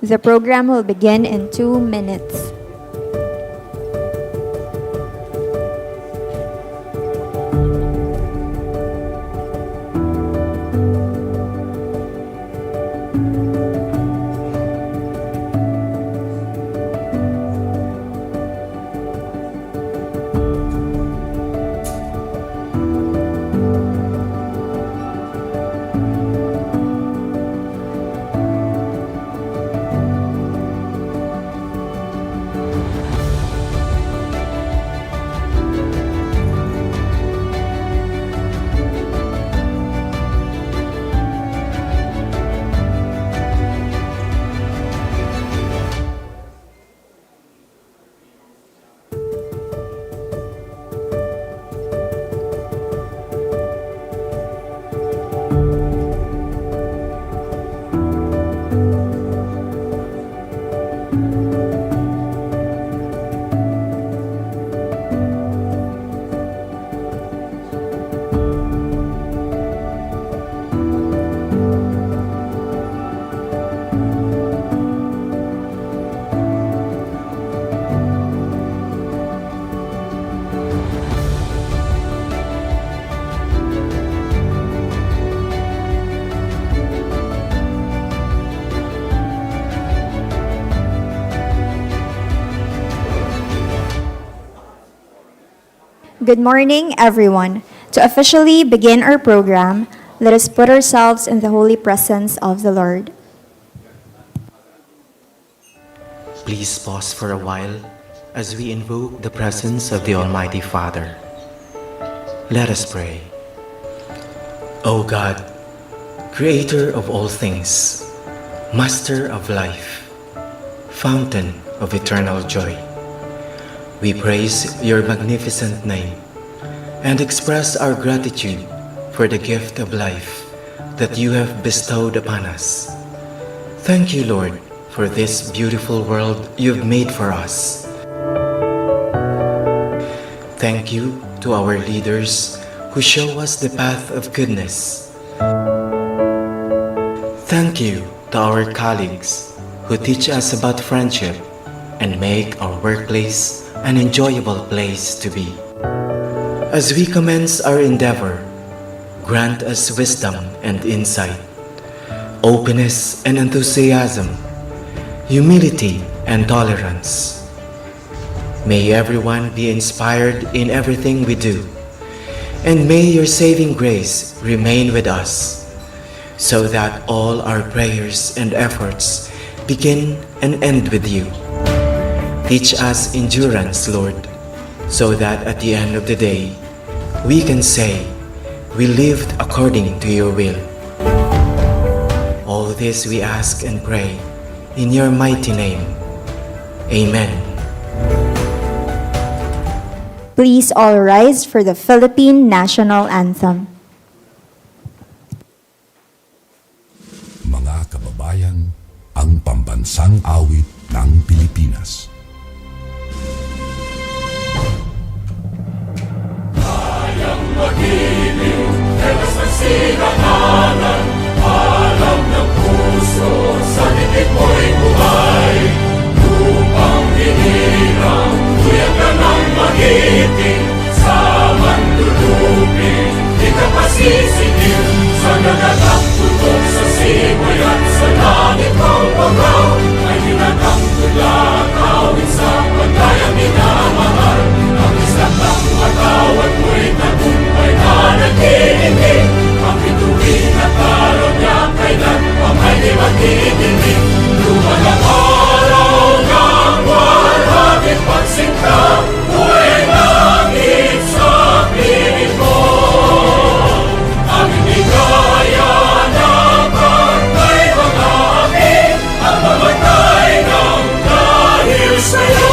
The program will begin in 2 minutes. Good morning, everyone. To officially begin our program, let us put ourselves in the holy presence of the Lord. Please pause for a while as we invoke the presence of the Almighty Father. Let us pray. O God, Creator of all things, Master of life, Fountain of eternal joy, we praise your magnificent name and express our gratitude for the gift of life that you have bestowed upon us. Thank you, Lord, for this beautiful world you've made for us. Thank you to our leaders who show us the path of goodness. Thank you to our colleagues who teach us about friendship and make our workplace an enjoyable place to be. As we commence our endeavor, grant us wisdom and insight, openness and enthusiasm, humility and tolerance. May everyone be inspired in everything we do, and may your saving grace remain with us, so that all our prayers and efforts begin and end with you. Teach us endurance, Lord, so that at the end of the day, we can say, we lived according to your will. All this we ask and pray in your mighty name. Amen. Please all rise for the Philippine National Anthem. Mga kababayan, ang pambansang awit ng Pilipinas. Mag-ibig, telas ng sinangalan, alam ng puso, sa titik mo'y buhay. Lupang hinirang, tuyag ka ng magiting, sa manlulupin, di ka pasisigil, sa nagatang tutok sa simoy at sa langit ng pagaw, ay hinatang tula, kawin sa paglayang minamahal, ang isang ng matawad mo'y tagumpay na nag-iibig, ang bituin at araw niya kailan pamay di magdidinig. Luman ang araw ng walhagit pagsinta, buhay langit sa piling mo. Ang inigaya na pagkay mga aking, ang mamatay ng dahil sa'yo.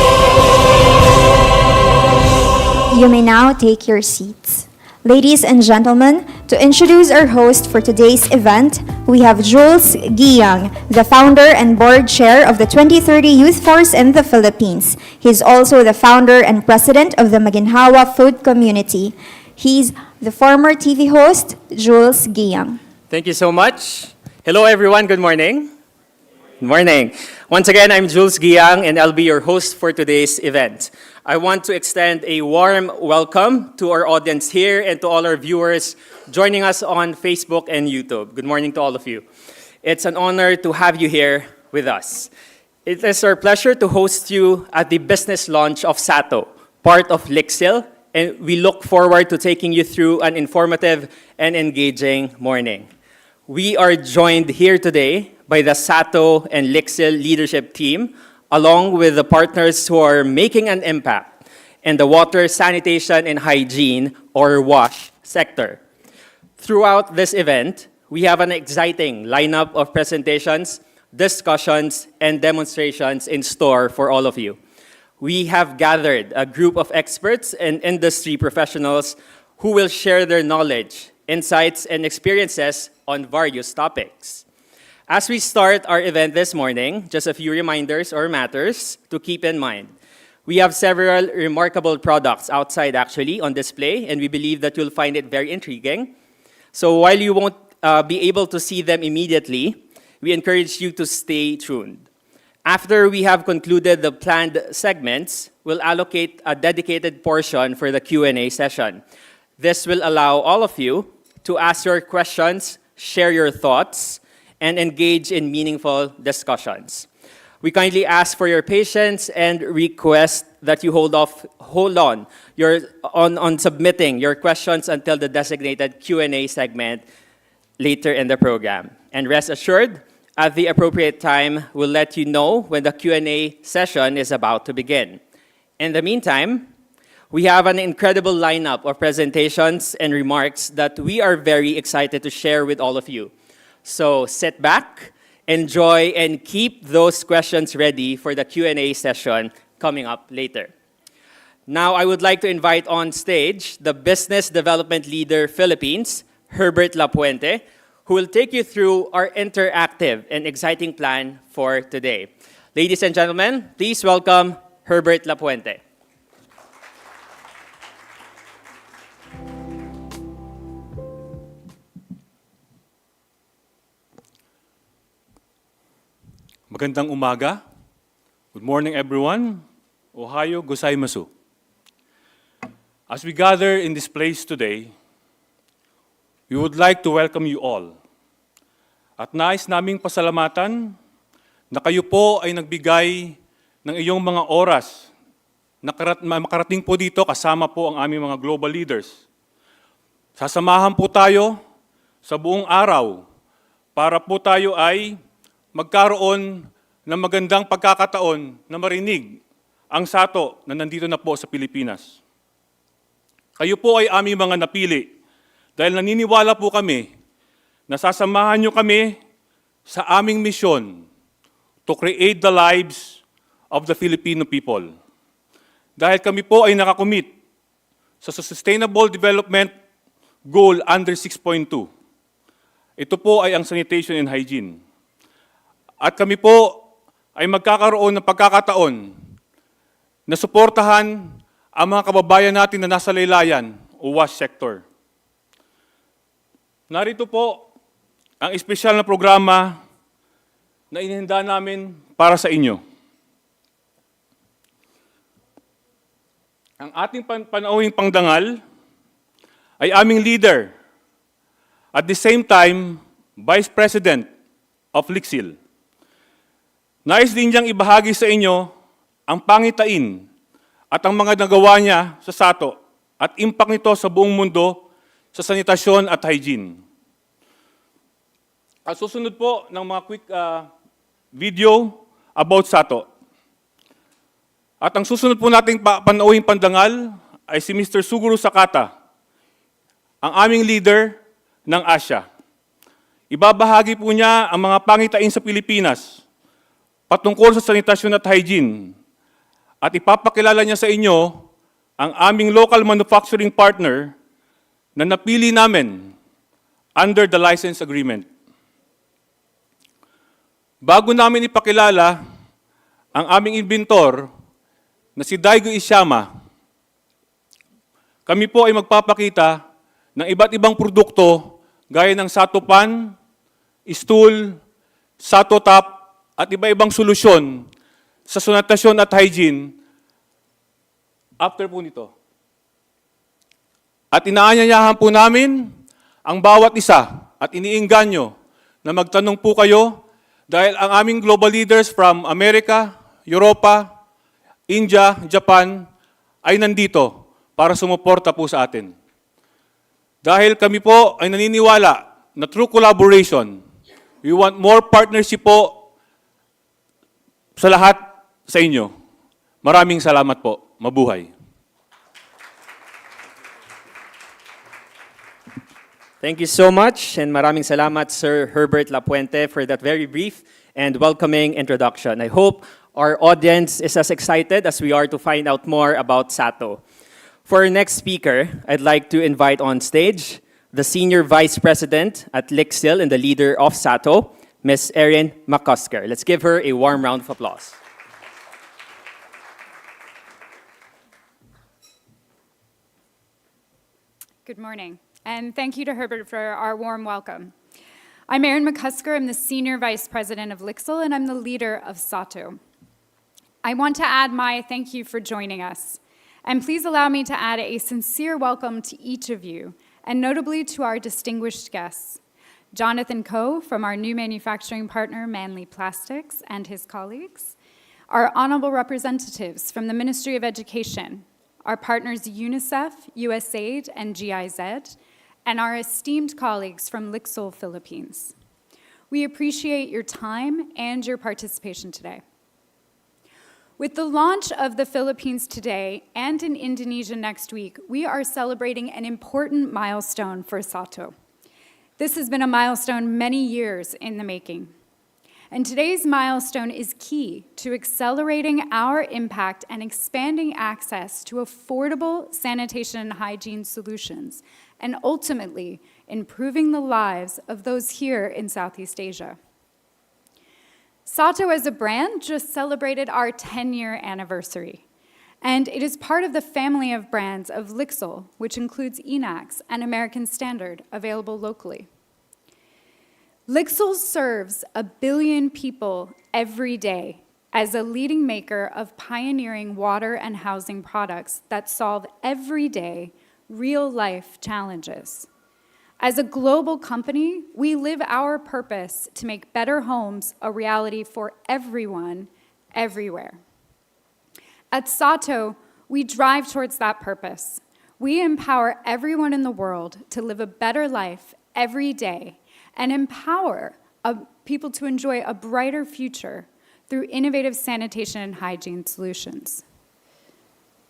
You may now take your seats. Ladies and gentlemen, to introduce our host for today's event, we have Jules Guiyang, the founder and board chair of the 2030 Youth Force in the Philippines. He's also the founder and president of the Maginhawa Food Community. He's the former TV host, Jules Guiyang. Thank you so much. Hello everyone, good morning. Good morning. Once again, I'm Jules Giang, and I'll be your host for today's event. I want to extend a warm welcome to our audience here and to all our viewers joining us on Facebook and YouTube. Good morning to all of you. It's an honor to have you here with us. It is our pleasure to host you at the business launch of SATO, part of Lixil, and we look forward to taking you through an informative and engaging morning. We are joined here today by the SATO and Lixil leadership team, along with the partners who are making an impact in the water, sanitation, and hygiene, or WASH, sector. Throughout this event, we have an exciting lineup of presentations, discussions, and demonstrations in store for all of you. We have gathered a group of experts and industry professionals who will share their knowledge, insights, and experiences on various topics. As we start our event this morning, just a few reminders or matters to keep in mind. We have several remarkable products outside actually on display, and we believe that you'll find it very intriguing. So while you won't be able to see them immediately, we encourage you to stay tuned. After we have concluded the planned segments, we'll allocate a dedicated portion for the Q&A session. This will allow all of you to ask your questions, share your thoughts, and engage in meaningful discussions. We kindly ask for your patience and request that you hold on submitting your questions until the designated Q&A segment later in the program. And rest assured, at the appropriate time, we'll let you know when the Q&A session is about to begin. In the meantime, we have an incredible lineup of presentations and remarks that we are very excited to share with all of you. So sit back, enjoy, and keep those questions ready for the Q&A session coming up later. Now, I would like to invite on stage the Business Development Leader Philippines, Herbert Lapuente, who will take you through our interactive and exciting plan for today. Ladies and gentlemen, please welcome Herbert Lapuente. Magandang umaga. Good morning, everyone. Ohayo gozaimasu. As we gather in this place today, we would like to welcome you all. At nais naming pasalamatan na kayo po ay nagbigay ng iyong mga oras na makarating po dito kasama po ang aming mga global leaders. Sasamahan po tayo sa buong araw para po tayo ay magkaroon ng magandang pagkakataon na marinig ang SATO na nandito na po sa Pilipinas. Kayo po ay aming mga napili dahil naniniwala po kami na sasamahan nyo kami sa aming misyon to create the lives of the Filipino people. Dahil kami po ay nakakomit sa Sustainable Development Goal under 6.2. Ito po ay ang sanitation and hygiene. At kami po ay magkakaroon ng pagkakataon na suportahan ang mga kababayan natin na nasa laylayan o WASH sector. Narito po ang espesyal na programa na inihanda namin para sa inyo. Ang ating panauhing pangdangal ay aming leader, at the same time, Vice President of Lixil. Nais din niyang ibahagi sa inyo ang pangitain at ang mga nagawa niya sa SATO at impact nito sa buong mundo sa sanitasyon at hygiene. At susunod po ng mga quick video about SATO. At ang susunod po nating panauhing pandangal ay si Mr. Suguru Sakata, ang aming leader ng Asia. Ibabahagi po niya ang mga pangitain sa Pilipinas patungkol sa sanitasyon at hygiene. At ipapakilala niya sa inyo ang aming local manufacturing partner na napili namin under the license agreement. Bago namin ipakilala ang aming inventor na si Daigo Ishiyama, kami po ay magpapakita ng iba't ibang produkto gaya ng SATO pan, stool, SATO top, at iba-ibang solusyon sa sanitation at hygiene after po nito. At inaanyayahan po namin ang bawat isa at iniingganyo na magtanong po kayo dahil ang aming global leaders from America, Europa, India, Japan ay nandito para sumuporta po sa atin. Dahil kami po ay naniniwala na through collaboration, we want more partnership po sa lahat sa inyo. Maraming salamat po. Mabuhay. Thank you so much, and maraming salamat, Sir Herbert Lapuente, for that very brief and welcoming introduction. I hope our audience is as excited as we are to find out more about SATO. For our next speaker, I'd like to invite on stage the Senior Vice President at Lixil and the leader of SATO, Ms. Erin McCusker. Let's give her a warm round of applause. Good morning, and thank you to Herbert for our warm welcome. I'm Erin McCusker. I'm the Senior Vice President of Lixil, and I'm the leader of SATO. I want to add my thank you for joining us. And please allow me to add a sincere welcome to each of you, and notably to our distinguished guests, Jonathan Coe from our new manufacturing partner, Manley Plastics, and his colleagues, our honorable representatives from the Ministry of Education, our partners UNICEF, USAID, and GIZ, and our esteemed colleagues from Lixil, Philippines. We appreciate your time and your participation today. With the launch of the Philippines today and in Indonesia next week, we are celebrating an important milestone for SATO. This has been a milestone many years in the making. And today's milestone is key to accelerating our impact and expanding access to affordable sanitation and hygiene solutions, and ultimately improving the lives of those here in Southeast Asia. SATO as a brand just celebrated our 10-year anniversary, and it is part of the family of brands of Lixil, which includes Enax and American Standard, available locally. Lixil serves 1 billion people every day as a leading maker of pioneering water and housing products that solve everyday, real-life challenges. As a global company, we live our purpose to make better homes a reality for everyone, everywhere. At SATO, we drive towards that purpose. We empower everyone in the world to live a better life every day and empower people to enjoy a brighter future through innovative sanitation and hygiene solutions.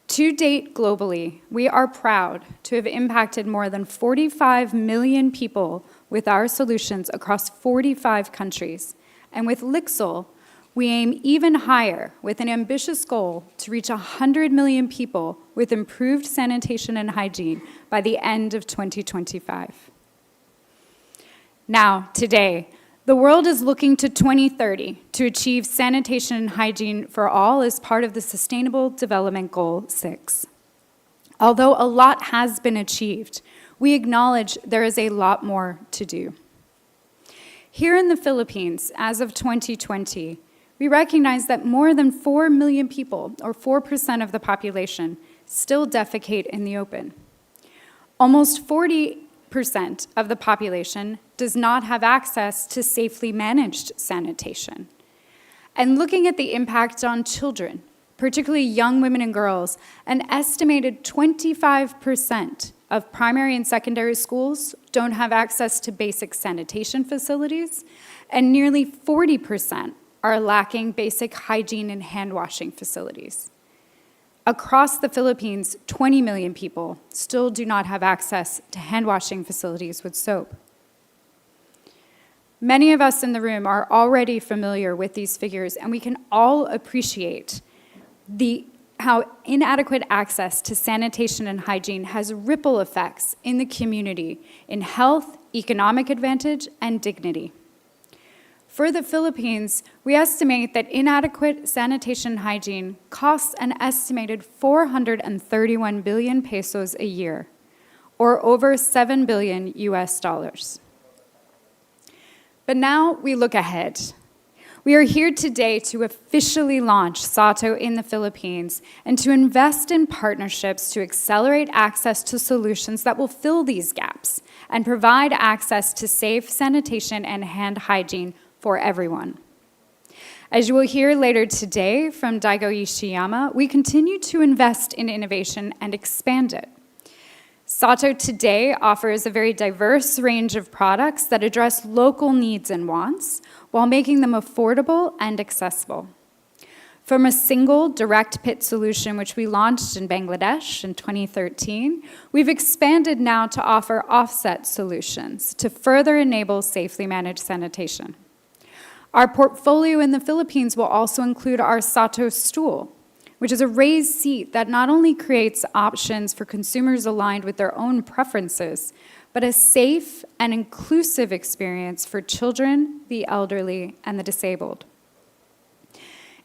To date, globally, we are proud to have impacted more than 45 million people with our solutions across 45 countries. And with Lixil, we aim even higher with an ambitious goal to reach 100 million people with improved sanitation and hygiene by the end of 2025. Now, today, the world is looking to 2030 to achieve sanitation and hygiene for all as part of the Sustainable Development Goal 6. Although a lot has been achieved, we acknowledge there is a lot more to do. Here in the Philippines, as of 2020, we recognize that more than 4 million people, or 4% of the population, still defecate in the open. Almost 40% of the population does not have access to safely managed sanitation. And looking at the impact on children, particularly young women and girls, an estimated 25% of primary and secondary schools don't have access to basic sanitation facilities, and nearly 40% are lacking basic hygiene and hand washing facilities. Across the Philippines, 20 million people still do not have access to hand washing facilities with soap. Many of us in the room are already familiar with these figures, and we can all appreciate how inadequate access to sanitation and hygiene has ripple effects in the community in health, economic advantage, and dignity. For the Philippines, we estimate that inadequate sanitation and hygiene costs an estimated 431 billion pesos a year, or over $7 billion US. But now we look ahead. We are here today to officially launch SATO in the Philippines and to invest in partnerships to accelerate access to solutions that will fill these gaps and provide access to safe sanitation and hand hygiene for everyone. As you will hear later today from Daigo Ishiyama, we continue to invest in innovation and expand it. SATO today offers a very diverse range of products that address local needs and wants while making them affordable and accessible. From a single direct pit solution, which we launched in Bangladesh in 2013, we've expanded now to offer offset solutions to further enable safely managed sanitation. Our portfolio in the Philippines will also include our SATO stool, which is a raised seat that not only creates options for consumers aligned with their own preferences, but a safe and inclusive experience for children, the elderly, and the disabled.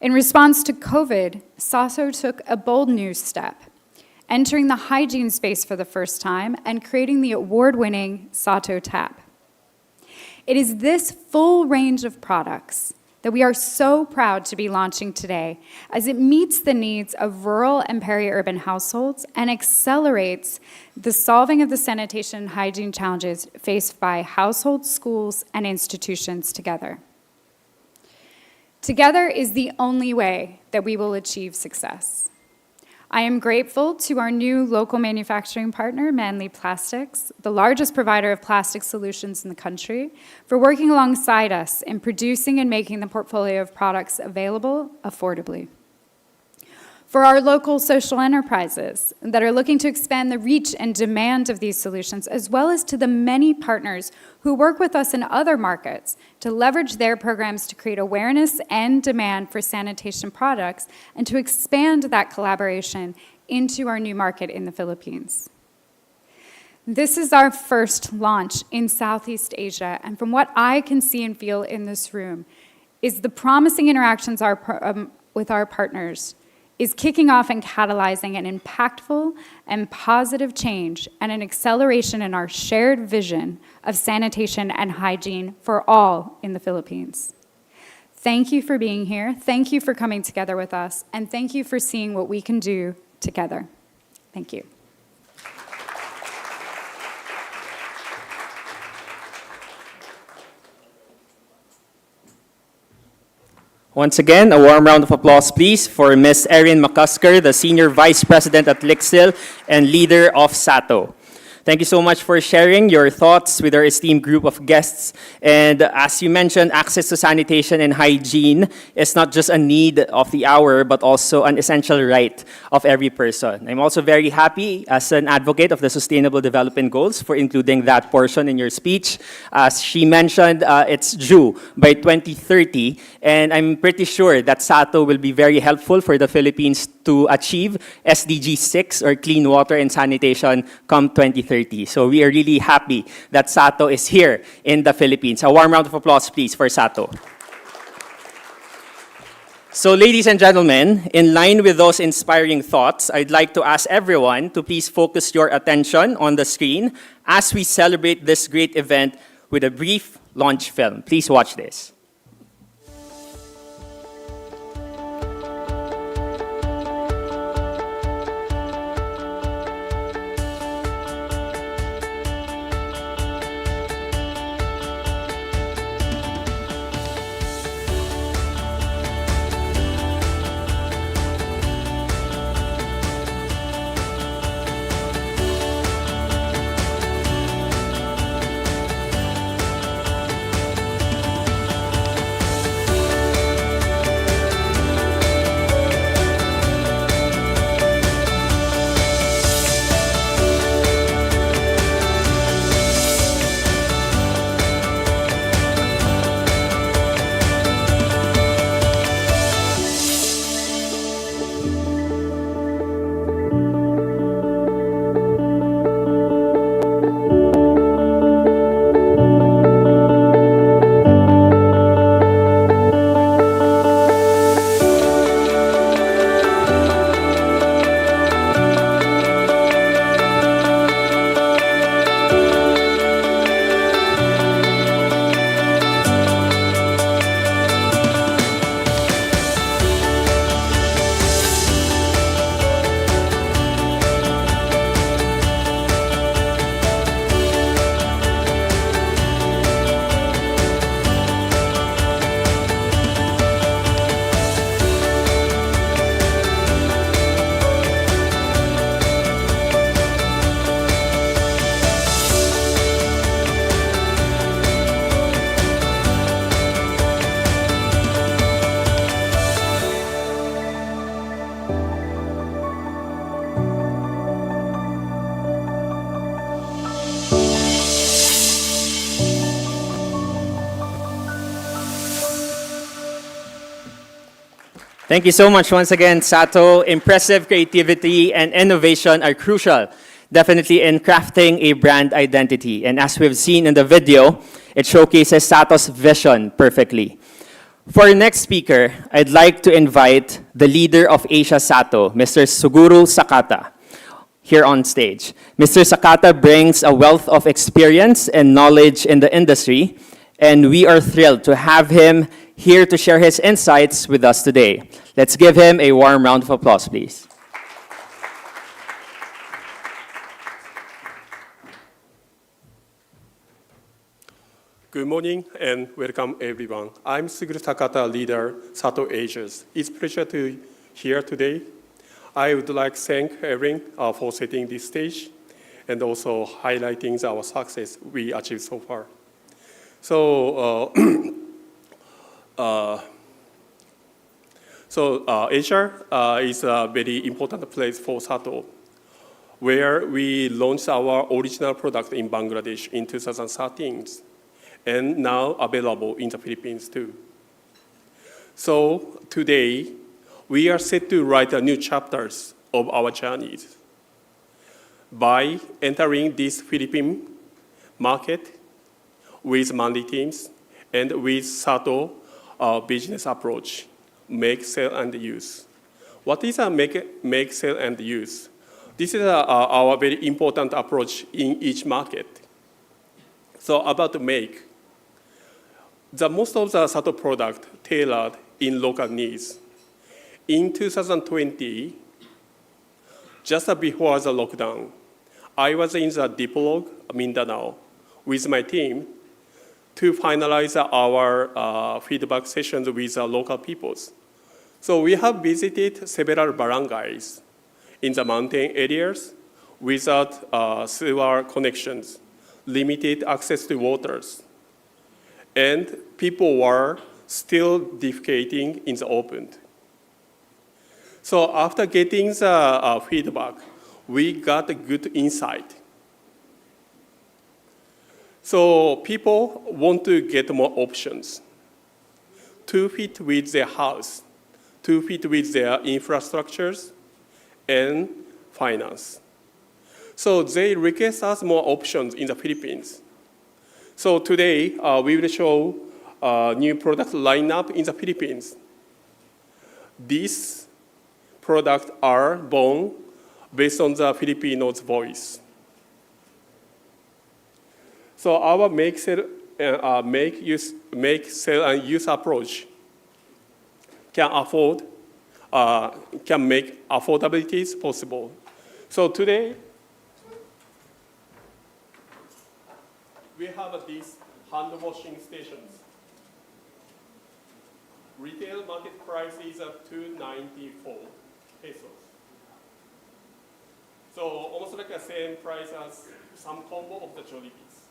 In response to COVID, SATO took a bold new step, entering the hygiene space for the first time and creating the award-winning SATO Tap. It is this full range of products that we are so proud to be launching today, as it meets the needs of rural and peri-urban households and accelerates the solving of the sanitation and hygiene challenges faced by households, schools, and institutions together. Together is the only way that we will achieve success. I am grateful to our new local manufacturing partner, Manly Plastics, the largest provider of plastic solutions in the country, for working alongside us in producing and making the portfolio of products available affordably. For our local social enterprises that are looking to expand the reach and demand of these solutions, as well as to the many partners who work with us in other markets to leverage their programs to create awareness and demand for sanitation products and to expand that collaboration into our new market in the Philippines. This is our first launch in Southeast Asia, and from what I can see and feel in this room, is the promising interactions with our partners is kicking off and catalyzing an impactful and positive change and an acceleration in our shared vision of sanitation and hygiene for all in the Philippines. Thank you for being here, thank you for coming together with us, and thank you for seeing what we can do together. Thank you. Once again, a warm round of applause, please, for Ms. Erin McCusker, the Senior Vice President at Lixil and leader of SATO. Thank you so much for sharing your thoughts with our esteemed group of guests. And as you mentioned, access to sanitation and hygiene is not just a need of the hour, but also an essential right of every person. I'm also very happy as an advocate of the Sustainable Development Goals for including that portion in your speech. As she mentioned, it's due by 2030, and I'm pretty sure that SATO will be very helpful for the Philippines to achieve SDG 6, or clean water and sanitation, come 2030. So we are really happy that SATO is here in the Philippines. A warm round of applause, please, for SATO. So, ladies and gentlemen, in line with those inspiring thoughts, I'd like to ask everyone to please focus your attention on the screen as we celebrate this great event with a brief launch film. Please watch this. Thank you so much once again, Sato. Impressive creativity and innovation are crucial, definitely in crafting a brand identity. And as we've seen in the video, it showcases Sato's vision perfectly. For our next speaker, I'd like to invite the leader of Asia Sato, Mr. Suguru Sakata, here on stage. Mr. Sakata brings a wealth of experience and knowledge in the industry, and we are thrilled to have him here to share his insights with us today. Let's give him a warm round of applause, please. Good morning and welcome everyone. I'm Suguru Takata, leader, SATO Asias. It's a pleasure to here today. I would like to thank Erin for setting this stage and also highlighting our success we achieved so far. So, Asia is a very important place for SATO, where we launched our original product in Bangladesh in 2013. And now available in the Philippines too. So today, we are set to write new chapters of our journeys by entering this Philippine market with monthly teams and with SATO business approach, make, sell, and use. What is a make, sell, and use? This is our very important approach in each market. So about make. Most of the SATO product tailored in local needs. In 2020, just before the lockdown, I was in the Dipolog, Mindanao, with my team to finalize our feedback sessions with the local peoples. So we have visited several barangays in the mountain areas without sewer connections, limited access to waters. And people were still defecating in the open. So after getting the feedback, we got a good insight. So people want to get more options to fit with their house, to fit with their infrastructures and finance. So they request us more options in the Philippines. So today, we will show a new product lineup in the Philippines. These products are born based on the Filipinos' voice. So our make, sell, and use approach can make affordability possible. So today, we have these hand washing stations. Retail market price is at 294 pesos. So almost like the same price as some combo of the Jollibees.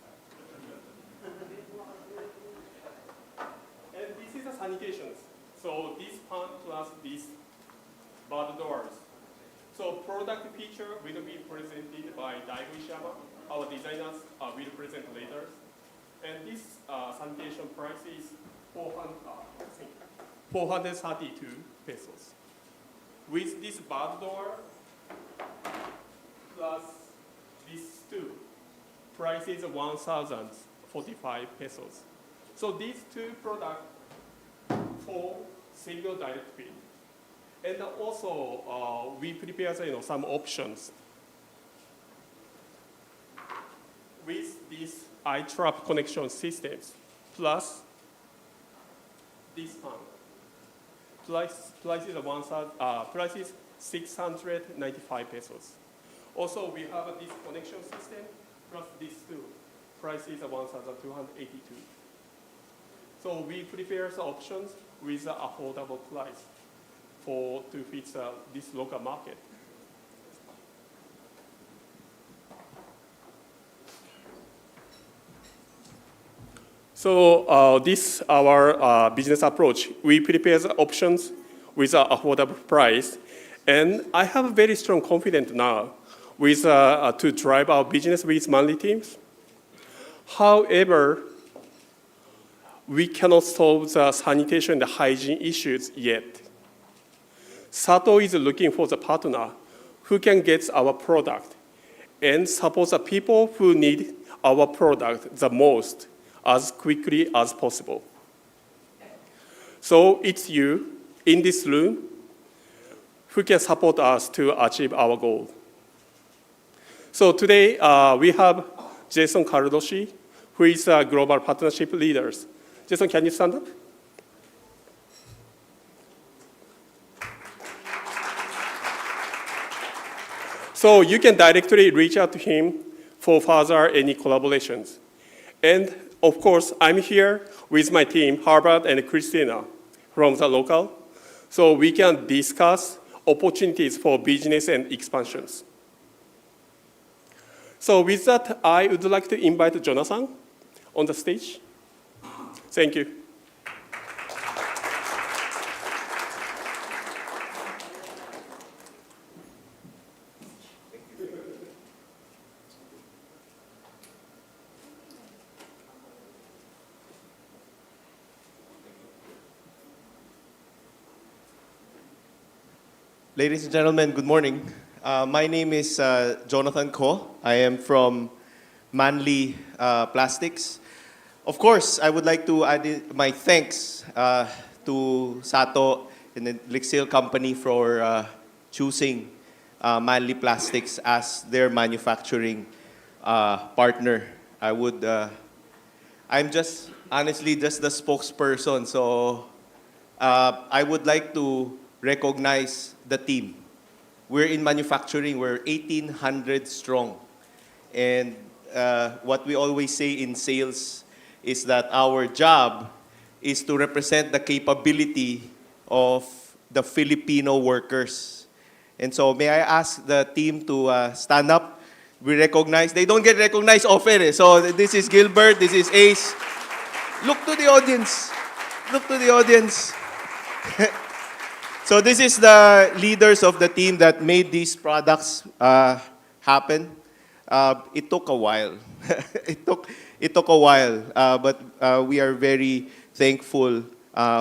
And this is a sanitations. So this pan plus these bird doors. So product feature will be presented by Daigo Ishiyama. Our designers will present later. And this sanitation price is 432 pesos. With this bird door plus these two, price is 1,045 pesos. So these two products for single direct feed. And also, we prepare some options with these eye-trap connection systems, plus this one. Price is 695 pesos. Also, we have this connection system, plus these two. Price is 1,282. So we prepare the options with an affordable price to fit this local market. So this our business approach. We prepare the options with an affordable price, and I have very strong confidence now with to drive our business with monthly teams. However, we cannot solve the sanitation and the hygiene issues yet. SATO is looking for the partner who can get our product and support the people who need our product the most as quickly as possible. So it's you in this room who can support us to achieve our goal. So today we have Jason Cardoshi, who is a global partnership leader. Jason, can you stand up? So you can directly reach out to him for further any collaborations. And of course, I'm here with my team, Harvard and Christina from the local, so we can discuss opportunities for business and expansions. So with that, I would like to invite Jonathan on the stage. Thank you. Ladies and gentlemen, good morning. My name is Jonathan Ko. I am from Manly Plastics. Of course, I would like to add my thanks to SATO and the Lixil company for choosing Manly Plastics as their manufacturing partner. I'm just honestly just the spokesperson, so I would like to recognize the team. We're in manufacturing, we're 1,800 strong. And what we always say in sales is that our job is to represent the capability of the Filipino workers. And so may I ask the team to stand up? We recognize, they don't get recognized often. So this is Gilbert, this is Ace. Look to the audience. Look to the audience. So this is the leaders of the team that made these products happen. It took a while. it took a while, but we are very thankful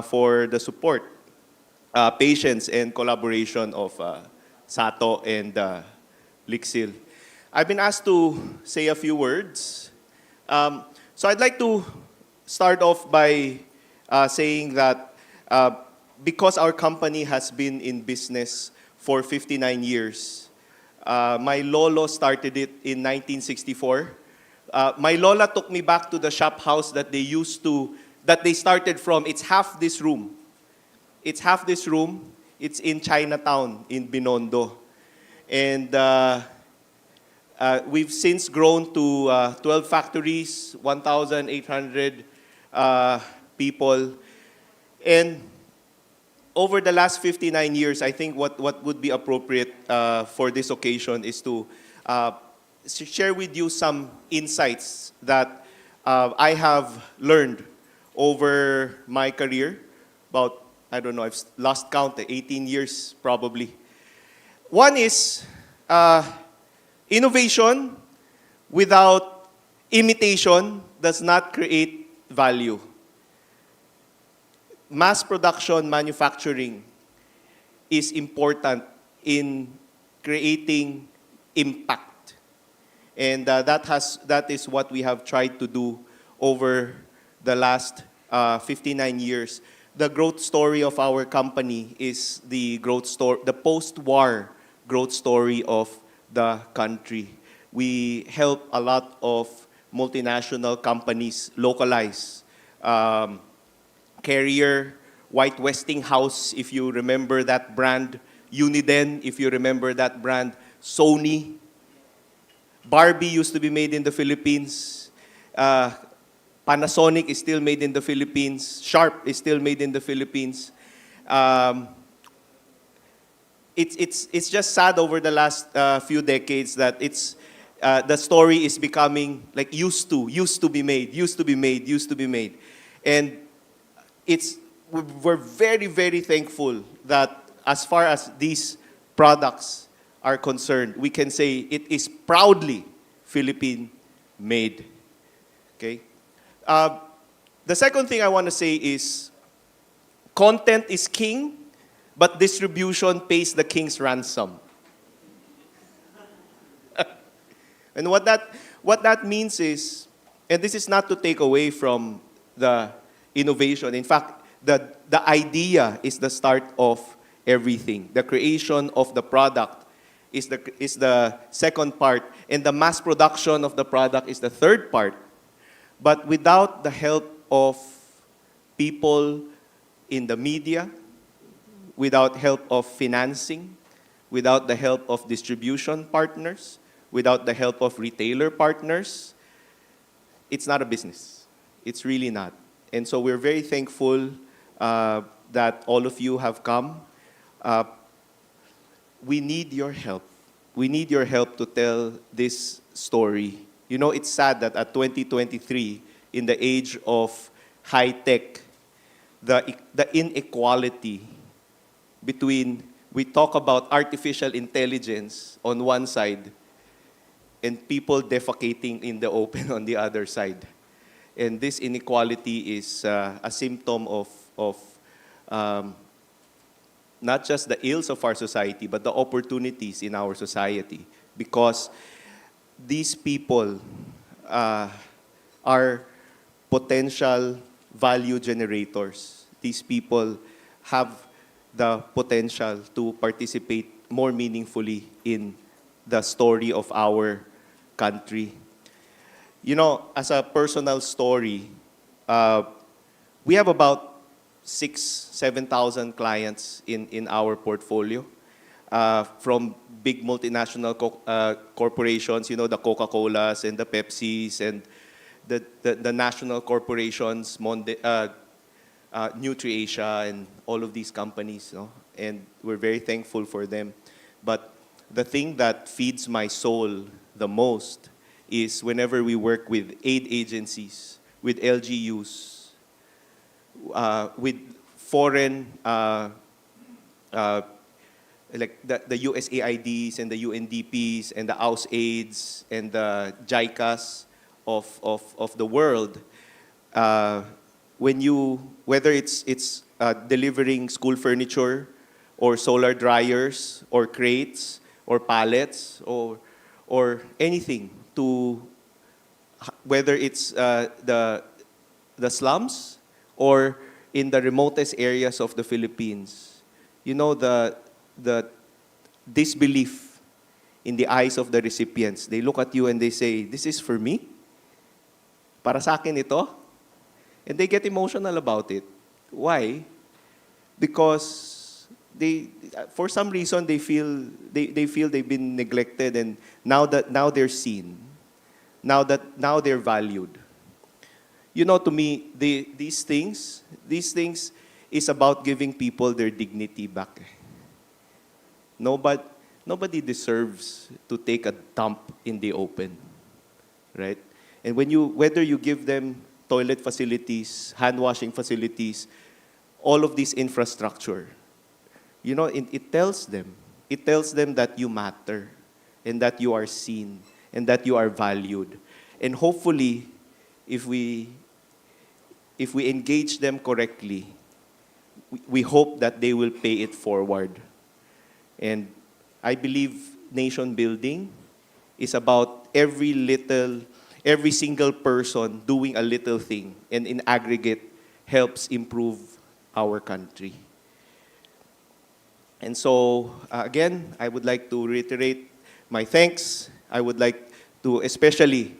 for the support, patience, and collaboration of SATO and Lixil. I've been asked to say a few words. So I'd like to start off by saying that because our company has been in business for 59 years, my lolo started it in 1964. My lola took me back to the shop house that they started from. It's half this room. It's half this room. It's in Chinatown, in Binondo. And we've since grown to 12 factories, 1,800 people. And over the last 59 years, I think what would be appropriate for this occasion is to share with you some insights that I have learned over my career. About, I don't know, I've lost count, 18 years probably. One is innovation without imitation does not create value. Mass production manufacturing is important in creating impact. And that is what we have tried to do over the last 59 years. The growth story of our company is the post-war growth story of the country. We help a lot of multinational companies localize. Carrier, White Westinghouse, if you remember that brand. Uniden, if you remember that brand. Sony. Barbie used to be made in the Philippines. Panasonic is still made in the Philippines. Sharp is still made in the Philippines. It's just sad over the last few decades that the story is becoming like used to be made. And we're very, very thankful that as far as these products are concerned, we can say it is proudly Philippine-made. Okay? The second thing I want to say is content is king, but distribution pays the king's ransom. And what that means is, and this is not to take away from the innovation. In fact, the idea is the start of everything. The creation of the product is the second part, and the mass production of the product is the third part. But without the help of people in the media, without help of financing, without the help of distribution partners, without the help of retailer partners, it's not a business. It's really not. And so we're very thankful that all of you have come. We need your help. We need your help to tell this story. You know, it's sad that at 2023, in the age of high tech, the inequality between, we talk about artificial intelligence on one side and people defecating in the open on the other side. And this inequality is a symptom of not just the ills of our society, but the opportunities in our society. Because these people are potential value generators. These people have the potential to participate more meaningfully in the story of our country. You know, as a personal story, we have about 7,000 clients in our portfolio, from big multinational corporations, you know, the Coca-Colas and the Pepsis and the national corporations, NutriAsia and all of these companies, no? And we're very thankful for them. But the thing that feeds my soul the most is whenever we work with aid agencies, with LGUs, with foreign, like the USAIDs and the UNDPs and the USAIDs and the JICAs of the world, whether it's delivering school furniture or solar dryers or crates or pallets or anything, to whether it's the slums or in the remotest areas of the Philippines, you know, the disbelief in the eyes of the recipients. They look at you and they say, "This is for me? Para sa akin ito?" And they get emotional about it. Why? Because for some reason, they feel they've been neglected, and now they're seen. Now they're valued. You know, to me, these things is about giving people their dignity back. Nobody deserves to take a dump in the open, right? And whether you give them toilet facilities, hand washing facilities, all of this infrastructure, you know, it tells them that you matter and that you are seen and that you are valued. And hopefully, if we engage them correctly, we hope that they will pay it forward. And I believe nation building is about every single person doing a little thing, and in aggregate helps improve our country. And so, again, I would like to reiterate my thanks. I would like to especially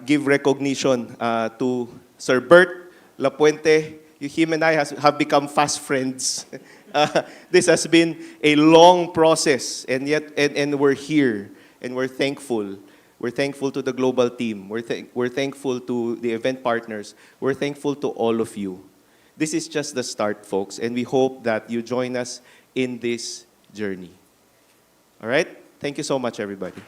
give recognition to Sir Bert Lapuente. Him and I have become fast friends. This has been a long process, and we're here, and we're thankful. We're thankful to the global team. We're thankful to the event partners. We're thankful to all of you. This is just the start, folks, and we hope that you join us in this journey. All right? Thank you so much, everybody.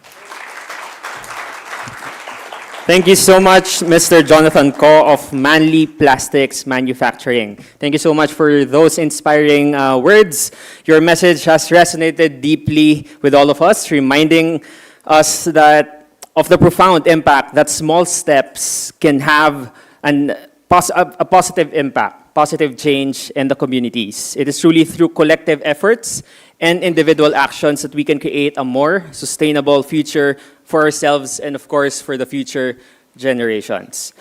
Thank you so much, Mr. Jonathan Ko of Manly Plastics Manufacturing. Thank you so much for those inspiring words. Your message has resonated deeply with all of us, reminding us of the profound impact that small steps can have, and a positive impact positive change in the communities. It is truly through collective efforts and individual actions that we can create a more sustainable future for ourselves and, of course, for the future generations.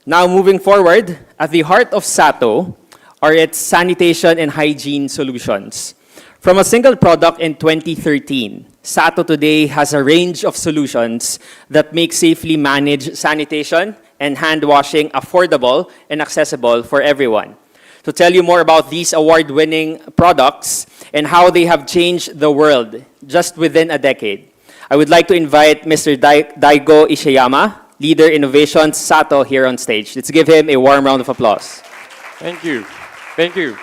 Now, moving forward, at the heart of SATO are its sanitation and hygiene solutions. From a single product in 2013, SATO today has a range of solutions that make safely managed sanitation and hand washing affordable and accessible for everyone. To tell you more about these award-winning products and how they have changed the world just within a decade, I would like to invite Mr. Daigo Ishiyama, Leader Innovations SATO, here on stage. Let's give him a warm round of applause. Thank you. Thank you.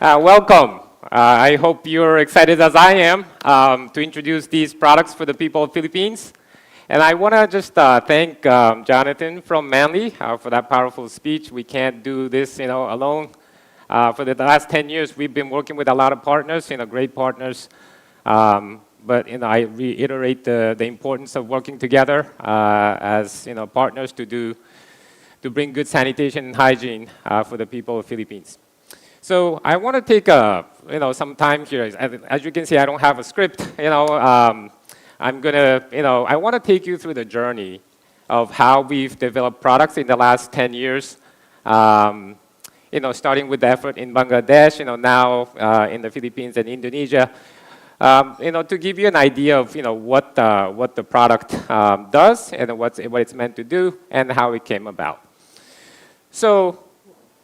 Welcome. I hope you're excited as I am to introduce these products for the people of Philippines. And I want to just thank Jonathan from Manly for that powerful speech. We can't do this, alone. For the last 10 years, we've been working with a lot of partners, great partners. But I reiterate the importance of working together as partners to bring good sanitation and hygiene for the people of Philippines. So I want to take some time here. As you can see, I don't have a script. I'm gonna I want to take you through the journey of how we've developed products in the last 10 years. Starting with the effort in Bangladesh, now in the Philippines and Indonesia. To give you an idea of what the product does and what it's meant to do and how it came about. So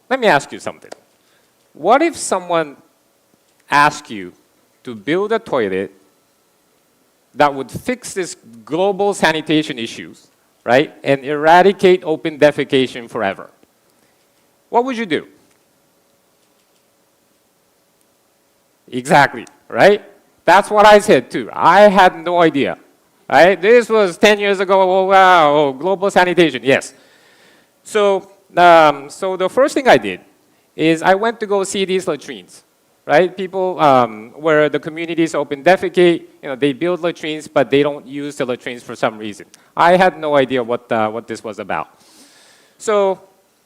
let me ask you something. What if someone asked you to build a toilet that would fix this global sanitation issues, right, and eradicate open defecation forever? What would you do? Exactly, right? That's what I said too. I had no idea, right? This was 10 years ago. Oh, wow, global sanitation, yes. So the first thing I did is I went to go see these latrines, right? People where the communities open defecate, they build latrines, but they don't use the latrines for some reason. I had no idea what this was about. So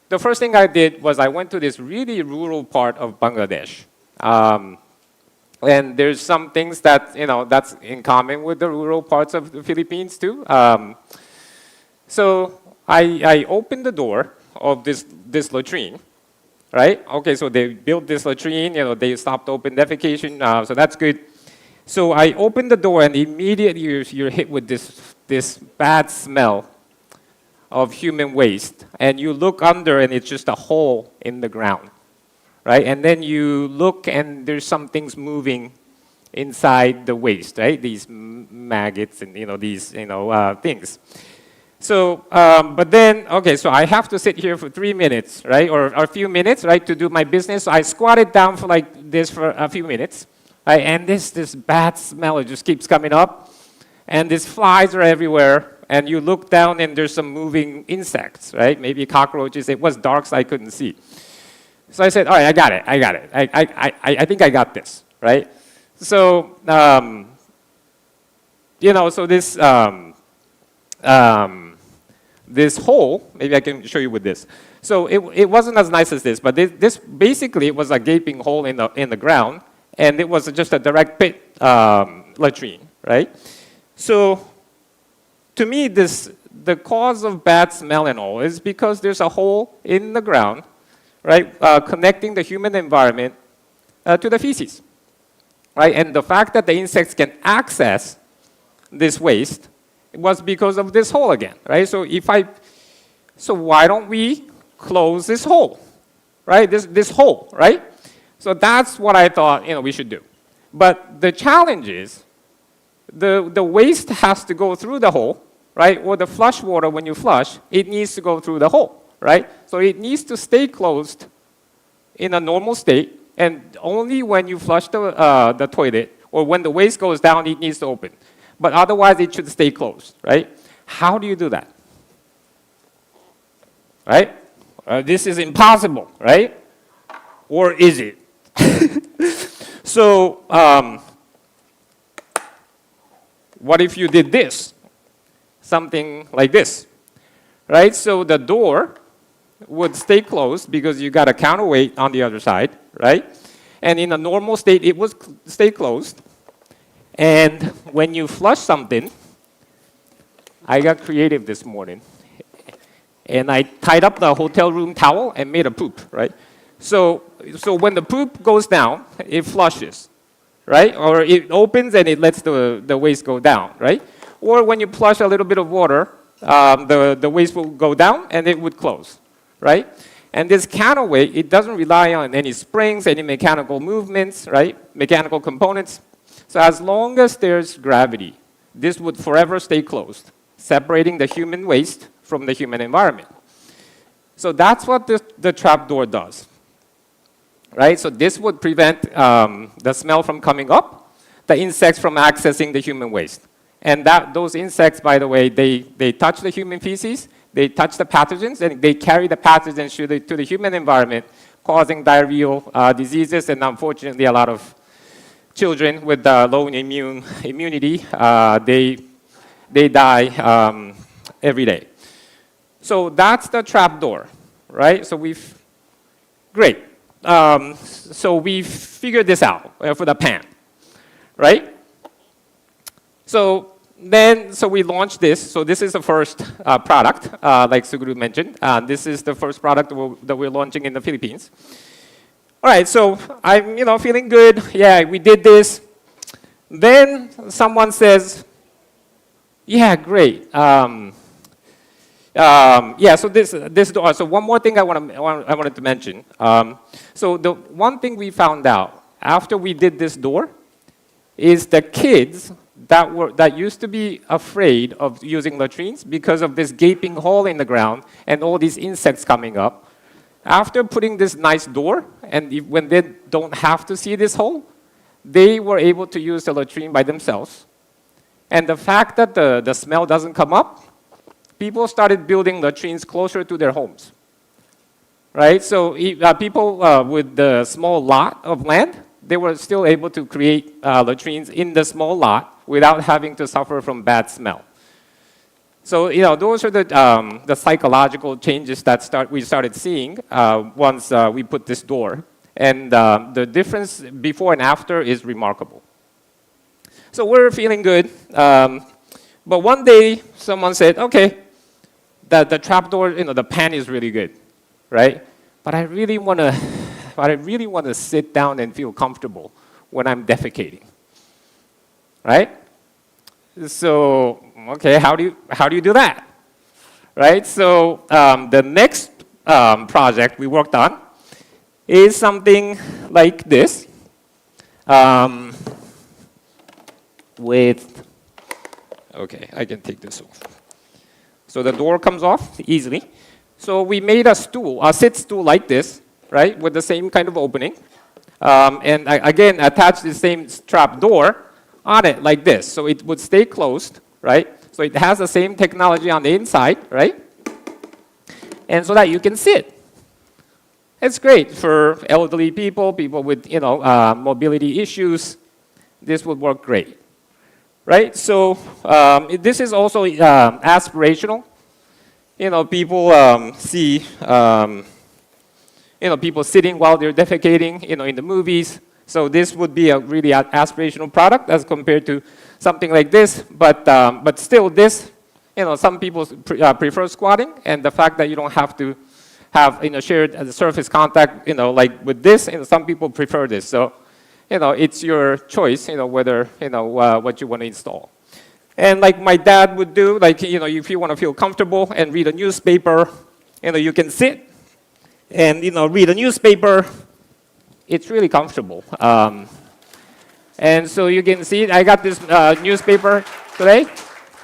the first thing I did was I went to this really rural part of Bangladesh. And there's some things that, that's in common with the rural parts of the Philippines too. So I opened the door of this latrine, right? Okay, so they built this latrine, they stopped open defecation, so that's good. So I opened the door and immediately you're hit with this bad smell of human waste. And you look under and it's just a hole in the ground, right? And then you look and there's some things moving inside the waste, right? These maggots and, these, things. So, but then, okay, so I have to sit here for 3 minutes, right, or a few minutes, right, to do my business. So I squatted down for like this for a few minutes, right, and this bad smell, it just keeps coming up, and these flies are everywhere, and you look down and there's some moving insects, right, maybe cockroaches. It was dark, so I couldn't see. So I said, all right, I got it. I think I got this, right? So, so this hole, maybe I can show you with this. So it wasn't as nice as this, but this basically it was a gaping hole in the ground, and it was just a direct pit latrine, right? So to me, the cause of bad smell and all is because there's a hole in the ground, right, connecting the human environment to the feces, right? And the fact that the insects can access this waste was because of this hole again, right? So why don't we close this hole, right? This hole, right? So that's what I thought, we should do. But the challenge is the waste has to go through the hole, right? Or the flush water, when you flush, it needs to go through the hole, right? So it needs to stay closed in a normal state, and only when you flush the toilet or when the waste goes down, it needs to open. But otherwise, it should stay closed, right? How do you do that? Right? This is impossible, right? Or is it? So, what if you did this? Something like this, right? So the door would stay closed because you got a counterweight on the other side, right? And in a normal state, it would stay closed. And when you flush something, I got creative this morning. And I tied up the hotel room towel and made a poop, right? So when the poop goes down, it flushes, right? Or it opens and it lets the waste go down, right? Or when you flush a little bit of water, the waste will go down and it would close, right? And this counterweight, it doesn't rely on any springs, any mechanical movements, right? Mechanical components. So as long as there's gravity, this would forever stay closed, separating the human waste from the human environment. So that's what the trapdoor does, right? So this would prevent the smell from coming up, the insects from accessing the human waste. And those insects, by the way, they touch the human feces, they touch the pathogens, and they carry the pathogens to the human environment, causing diarrheal diseases, and unfortunately, a lot of children with low immunity, they die every day. So that's the trapdoor, right? So great. So we figured this out for the pan, right? So we launched this. So this is the first product, like Suguru mentioned. This is the first product that we're launching in the Philippines. All right, so I'm feeling good. Yeah, we did this. Then someone says, yeah, great. Yeah, so this door. So one more thing I wanted to mention. So the one thing we found out after we did this door is the kids that used to be afraid of using latrines because of this gaping hole in the ground and all these insects coming up. After putting this nice door, and when they don't have to see this hole, they were able to use the latrine by themselves. And the fact that the smell doesn't come up, people started building latrines closer to their homes, right? So people with the small lot of land, they were still able to create latrines in the small lot without having to suffer from bad smell. So those are the psychological changes that we started seeing once we put this door, and the difference before and after is remarkable. So we're feeling good, but one day someone said, "Okay, the trapdoor, the pan is really good, right? But I really want to sit down and feel comfortable when I'm defecating, right?" So, okay, how do you do that, right? So the next project we worked on is something like this, okay, I can take this off. So the door comes off easily. So we made a sit stool like this, right, with the same kind of opening, and again attached the same trap door on it like this, so it would stay closed, right? So it has the same technology on the inside, right? And so that you can sit. It's great for elderly people, people with mobility issues. This would work great, right? So this is also aspirational. People see people sitting while they're defecating, in the movies. So this would be a really aspirational product as compared to something like this. But still, this, some people prefer squatting, and the fact that you don't have to have shared surface contact, like with this, some people prefer this. So, it's your choice, whether what you want to install. And like my dad would do, like if you want to feel comfortable and read a newspaper, you can sit and read a newspaper. It's really comfortable. And so you can see, I got this newspaper today,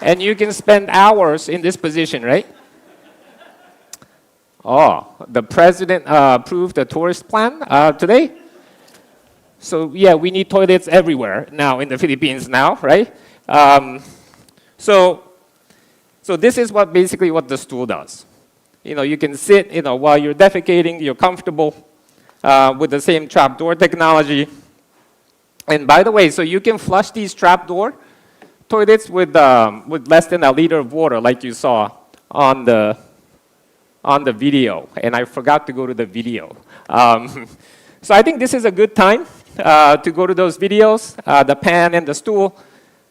and you can spend hours in this position, right? Oh, the president approved the tourist plan today. So yeah, we need toilets everywhere now in the Philippines now, right? So this is basically what the stool does. You can sit, while you're defecating, you're comfortable. With the same trapdoor technology. And by the way, so you can flush these trapdoor toilets with less than a liter of water, like you saw on the on the video, and I forgot to go to the video. So I think this is a good time to go to those videos, the pan and the stool.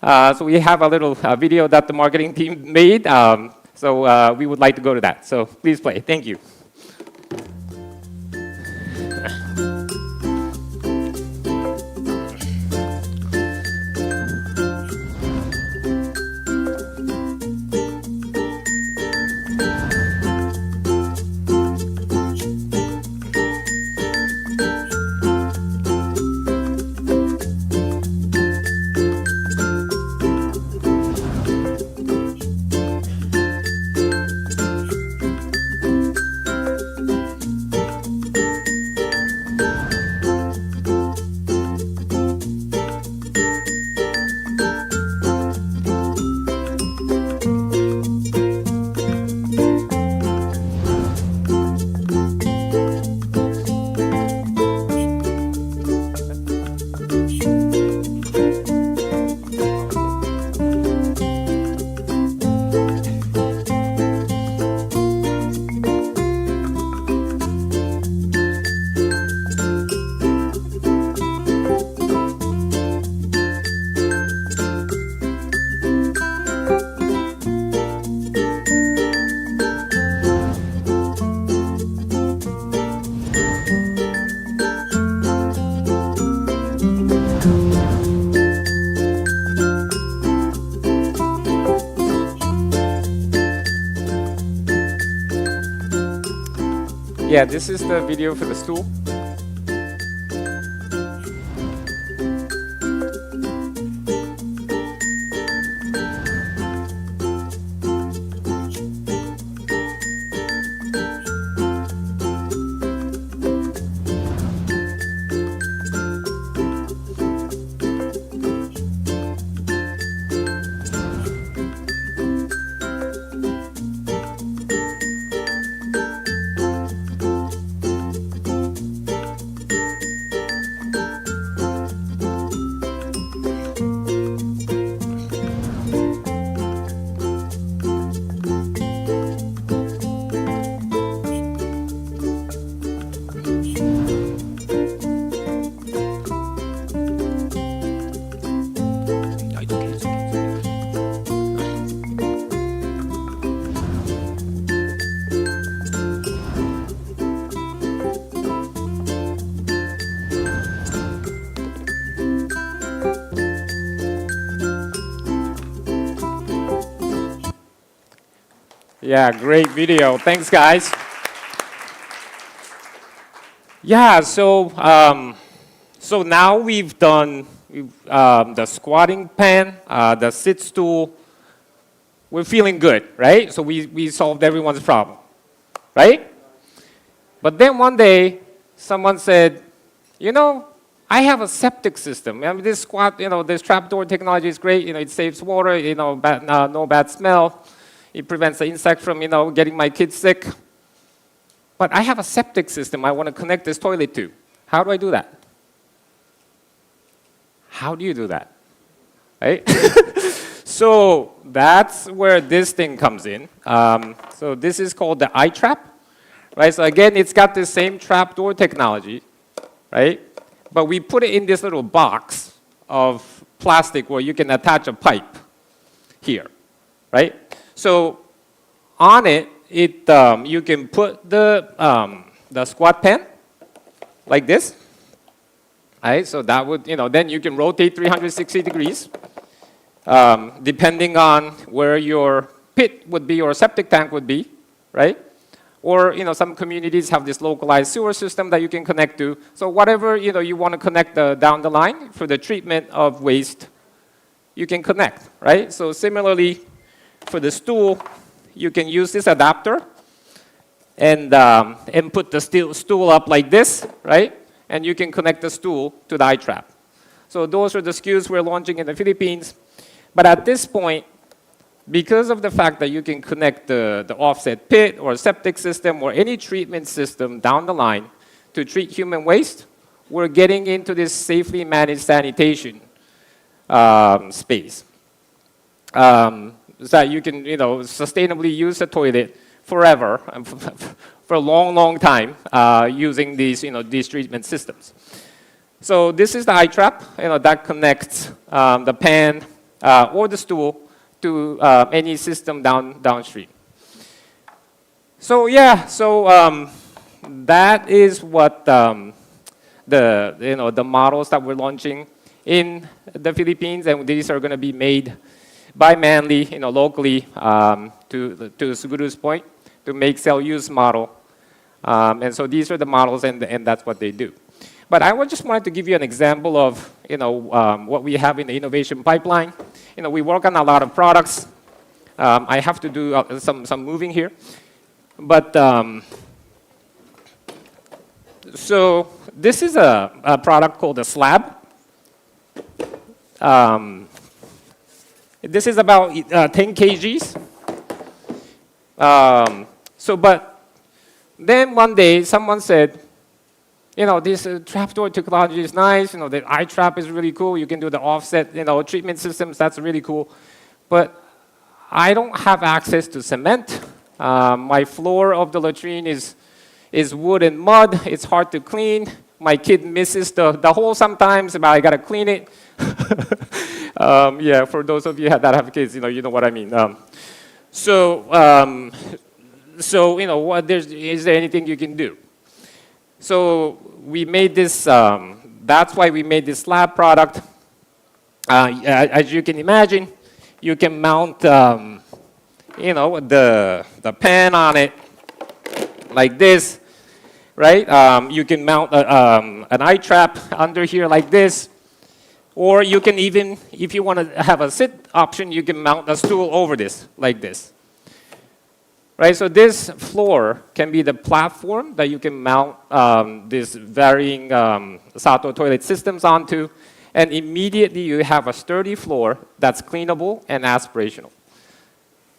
So we have a little video that the marketing team made. So we would like to go to that. So please play. Thank you. Yeah, this is the video for the stool. Yeah, great video. Thanks, guys. Yeah, so now we've done the squatting pan, the sit stool. We're feeling good, right? So we solved everyone's problem, right? But then one day, someone said, you know, I have a septic system. I mean, this squat, this trapdoor technology is great. It saves water, no bad smell. It prevents the insect from, getting my kids sick. But I have a septic system I want to connect this toilet to. How do I do that? How do you do that? Right? So that's where this thing comes in. So this is called the iTrap. Right? So again, it's got the same trapdoor technology, right? But we put it in this little box of plastic where you can attach a pipe here, right? So on it, you can put the squat pan like this, right? So that would, then you can rotate 360 degrees, depending on where your pit would be or septic tank would be, right? Or, some communities have this localized sewer system that you can connect to. So whatever, you want to connect down the line for the treatment of waste, you can connect, right? So similarly, for the stool, you can use this adapter and put the stool up like this, right? And you can connect the stool to the iTrap. So those are the SKUs we're launching in the Philippines. But at this point, because of the fact that you can connect the offset pit or septic system or any treatment system down the line to treat human waste, we're getting into this safely managed sanitation space. So that you can, sustainably use the toilet forever, for a long, long time, using these, these treatment systems. So this is the eye trap, that connects the pan or the stool to any system downstream. So yeah, that is what the models that we're launching in the Philippines, and these are going to be made by Manly, locally, to Suguru's point, to make cell-use model. And so these are the models, and that's what they do. But I just wanted to give you an example of, what we have in the innovation pipeline. We work on a lot of products. I have to do some moving here. But, so this is a product called a slab. This is about 10 kgs. But then one day someone said, this trapdoor technology is nice. The eye trap is really cool. You can do the offset, treatment systems. That's really cool. But I don't have access to cement. My floor of the latrine is wood and mud. It's hard to clean. My kid misses the hole sometimes, but I gotta clean it. Yeah, for those of you that have kids, you know what I mean. Is there anything you can do? So we made this. That's why we made this slab product. As you can imagine, you can mount, the pan on it like this, right? You can mount an eye trap under here like this. Or you can even, if you want to have a sit option, you can mount a stool over this, like this. Right, so this floor can be the platform that you can mount these varying SATO toilet systems onto, and immediately you have a sturdy floor that's cleanable and aspirational.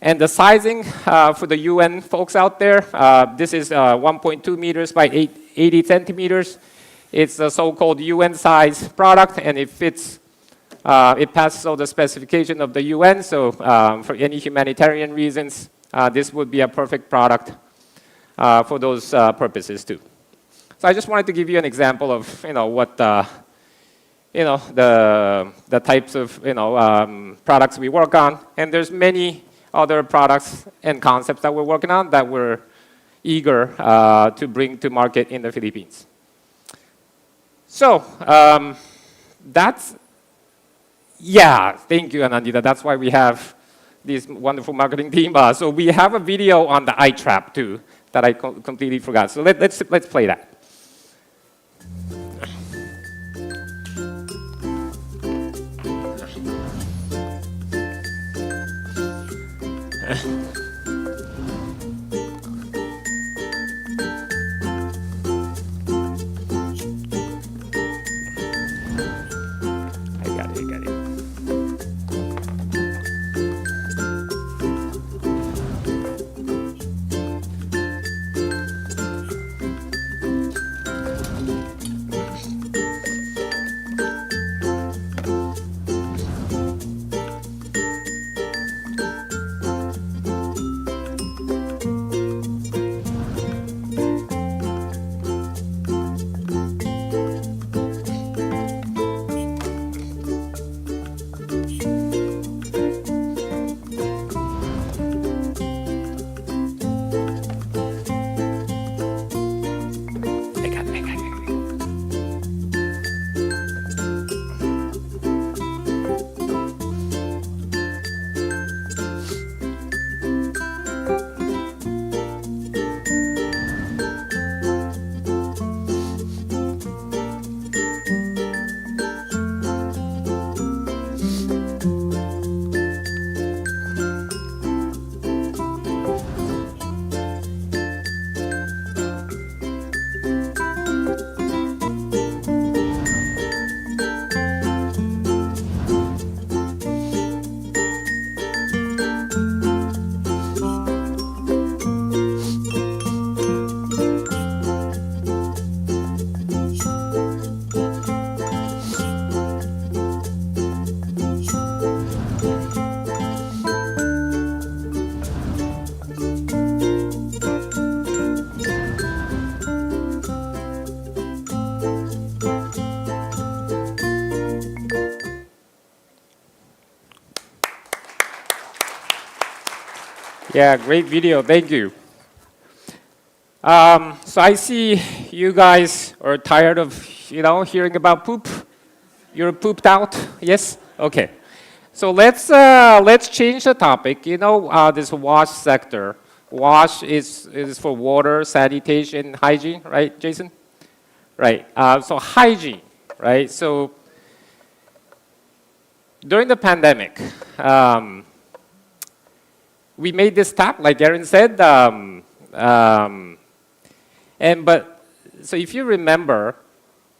And the sizing for the UN folks out there, this is 1.2 meters by 80 centimeters. It's a so-called UN size product, and it fits, it passes all the specification of the UN, so for any humanitarian reasons, this would be a perfect product for those purposes too. So I just wanted to give you an example of, what, the types of, products we work on, and there's many other products and concepts that we're working on that we're eager to bring to market in the Philippines. So, thank you, Anandita. That's why we have this wonderful marketing team. So we have a video on the eye trap too that I completely forgot. So let's play that. I got it. Yeah, great video. Thank you. So I see you guys are tired of, hearing about poop. You're pooped out. Yes. Okay. So let's change the topic. This wash sector. Wash is for water, sanitation, hygiene, right, Jason? Right. So hygiene, right? So during the pandemic, we made this tap, like Erin said, so if you remember,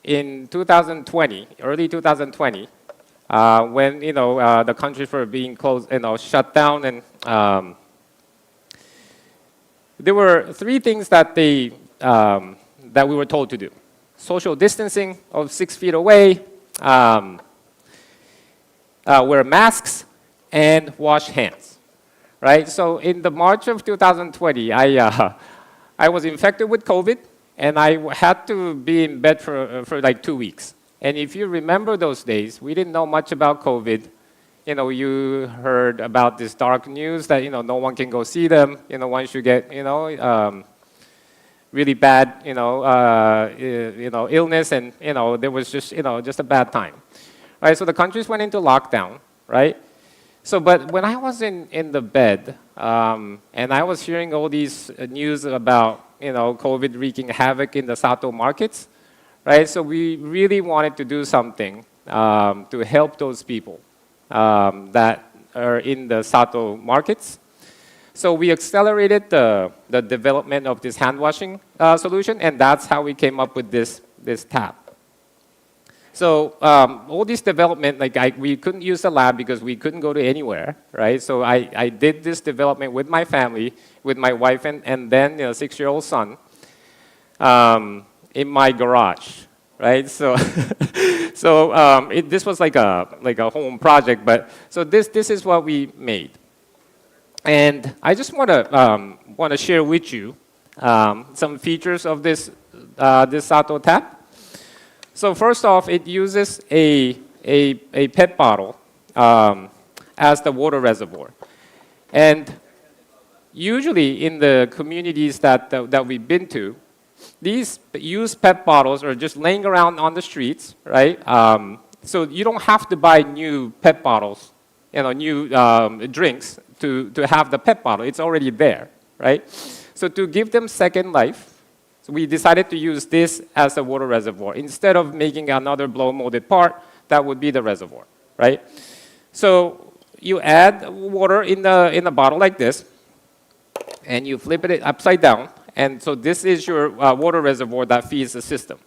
in 2020, early 2020, when the countries were being closed, shut down, and there were three things that that we were told to do: social distancing of 6 feet away, wear masks, and wash hands. Right. So in the March of 2020, I was infected with COVID, and I had to be in bed for like 2 weeks. And if you remember those days, we didn't know much about COVID. You heard about this dark news that no one can go see them. Once you get really bad illness, and there was just a bad time. Right. So the countries went into lockdown. Right. So, but when I was in the bed, and I was hearing all these news about, COVID wreaking havoc in the SATO markets, right? So we really wanted to do something to help those people that are in the SATO markets. So we accelerated the development of this hand washing solution, and that's how we came up with this tap. So all this development, we couldn't use the lab because we couldn't go to anywhere, right? So I did this development with my family, with my wife and then 6-year-old son, in my garage, right? So this was like a home project, but so this is what we made, and I just want to share with you some features of this SATO tap. So first off, it uses a PET bottle as the water reservoir. And usually in the communities that we've been to, these used PET bottles are just laying around on the streets, right? So you don't have to buy new PET bottles, new drinks to have the PET bottle. It's already there, right? So to give them second life, so we decided to use this as a water reservoir. Instead of making another blow-molded part, that would be the reservoir, right? So you add water in the bottle like this, and you flip it upside down, and so this is your water reservoir that feeds the system.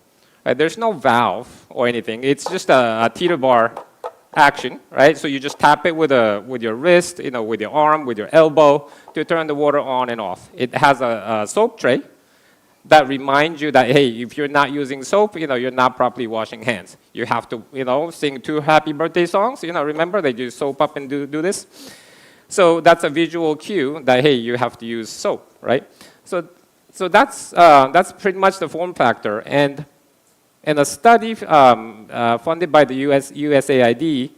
Right? There's no valve or anything. It's just a teeter bar action, right? So you just tap it with your wrist, with your arm, with your elbow to turn the water on and off. It has a soap tray that reminds you that, hey, if you're not using soap, you're not properly washing hands. You have to, sing 2 happy birthday songs. Remember, they do soap up and do this. So that's a visual cue that, hey, you have to use soap, right? So that's pretty much the form factor. And a study funded by the USAID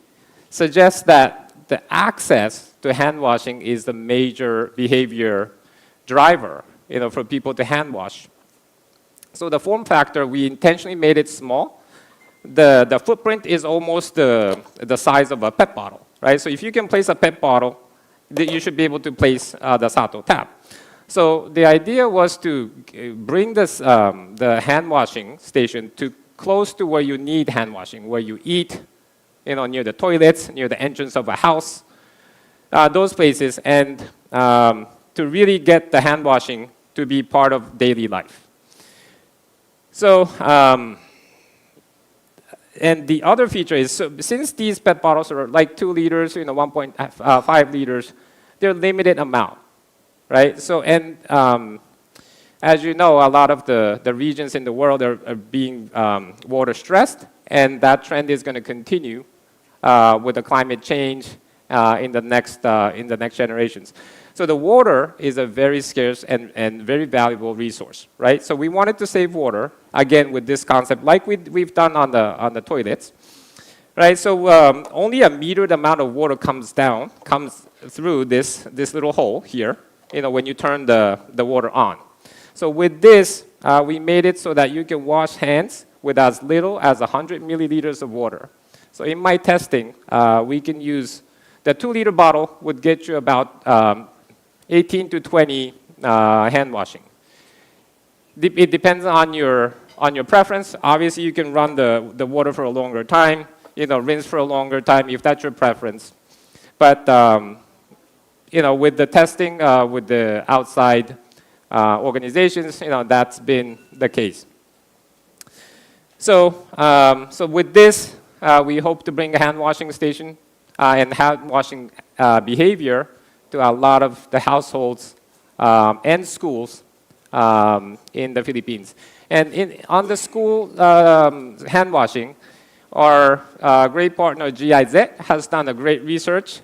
suggests that the access to hand washing is the major behavior driver, for people to hand wash. So the form factor, we intentionally made it small. The footprint is almost the size of a PET bottle, right? So if you can place a PET bottle, you should be able to place the SATO tap. So the idea was to bring this, the hand washing station to close to where you need hand washing, where you eat, near the toilets, near the entrance of a house, those places, and to really get the hand washing to be part of daily life. So, and the other feature is, so since these PET bottles are like 2 liters, 1.5 liters, they're limited amount, right? So, and as you know, a lot of the regions in the world are being water stressed, and that trend is going to continue with the climate change in the next generations. So the water is a very scarce and very valuable resource, right? So we wanted to save water, again, with this concept, like we've done on the toilets, right? So only a metered amount of water comes through this little hole here, when you turn the water on. So with this, we made it so that you can wash hands with as little as 100 milliliters of water. So in my testing, we can use the 2-liter bottle would get you about 18 to 20 hand washing. It depends on your preference. Obviously, you can run the water for a longer time, rinse for a longer time if that's your preference. But with the testing with the outside organizations, that's been the case. So, with this, we hope to bring a hand washing station and hand washing behavior to a lot of the households and schools in the Philippines. And on the school hand washing, our great partner GIZ has done a great research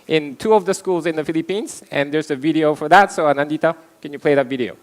in 2 of the schools in the Philippines, and there's a video for that. So Anandita, can you play that video?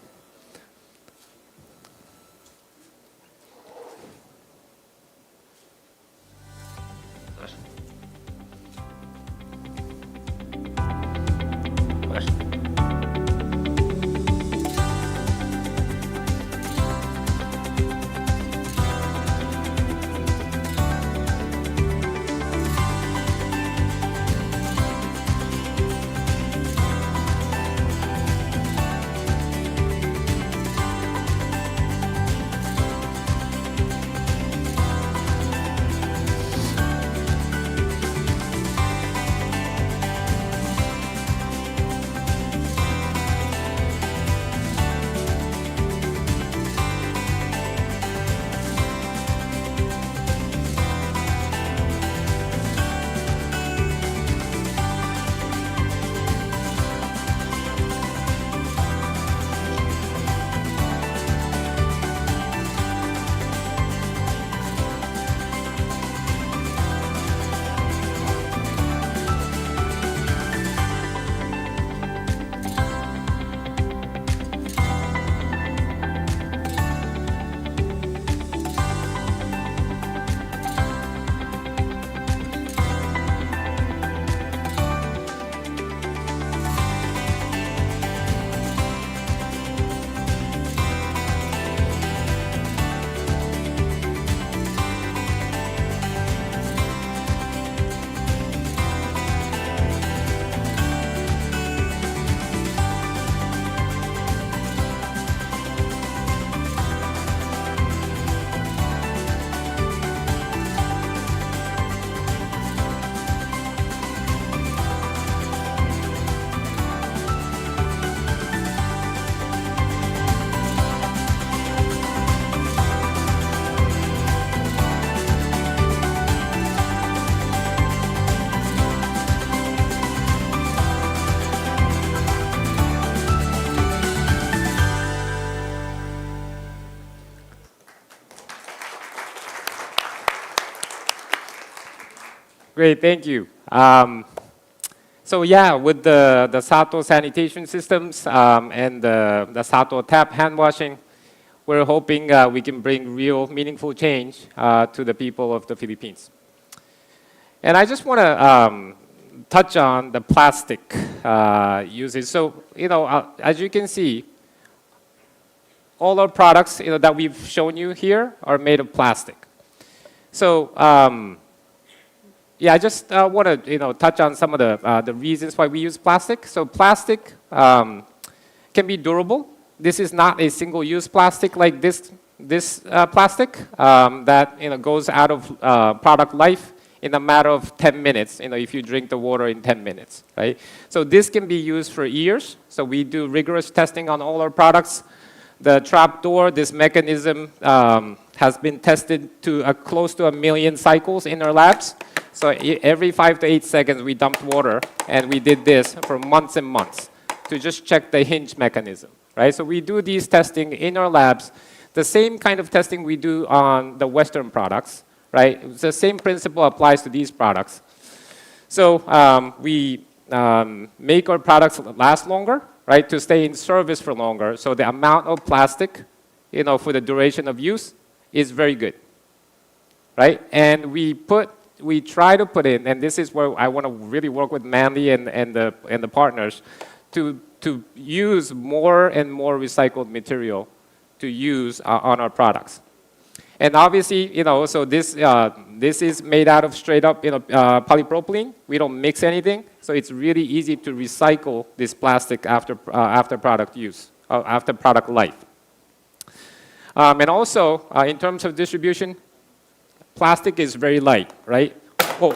Great, thank you. So yeah, with the SATO sanitation systems and the SATO tap hand washing, we're hoping we can bring real meaningful change to the people of the Philippines. And I just want to touch on the plastic usage. So, as you can see, all our products that we've shown you here are made of plastic. So, yeah, I just want to touch on some of the reasons why we use plastic. So plastic can be durable. This is not a single-use plastic like this plastic that goes out of product life in a matter of 10 minutes. If you drink the water in 10 minutes, right? So this can be used for years. So we do rigorous testing on all our products. The trap door, this mechanism has been tested to close to 1 million cycles in our labs. So every 5 to 8 seconds, we dumped water, and we did this for months and months to just check the hinge mechanism, right? So we do these testing in our labs, the same kind of testing we do on the Western products, right? The same principle applies to these products. So we make our products last longer, right, to stay in service for longer. So the amount of plastic, for the duration of use is very good, right? And we try to put in, and this is where I want to really work with Mandy and the partners to to use more and more recycled material to use on our products. And obviously, so this is made out of straight up, polypropylene. We don't mix anything, so it's really easy to recycle this plastic after product use, after product life. And also, in terms of distribution, plastic is very light, right? Oh,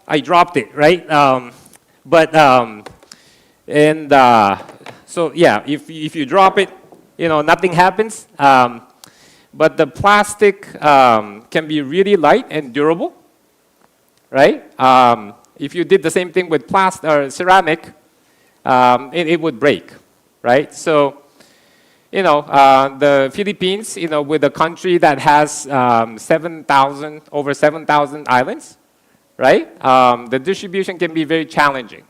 I dropped it, right? So yeah, if you drop it, nothing happens. But the plastic can be really light and durable, right? If you did the same thing with ceramic, it would break, right? So, the Philippines, with a country that has over 7,000 islands, right? The distribution can be very challenging,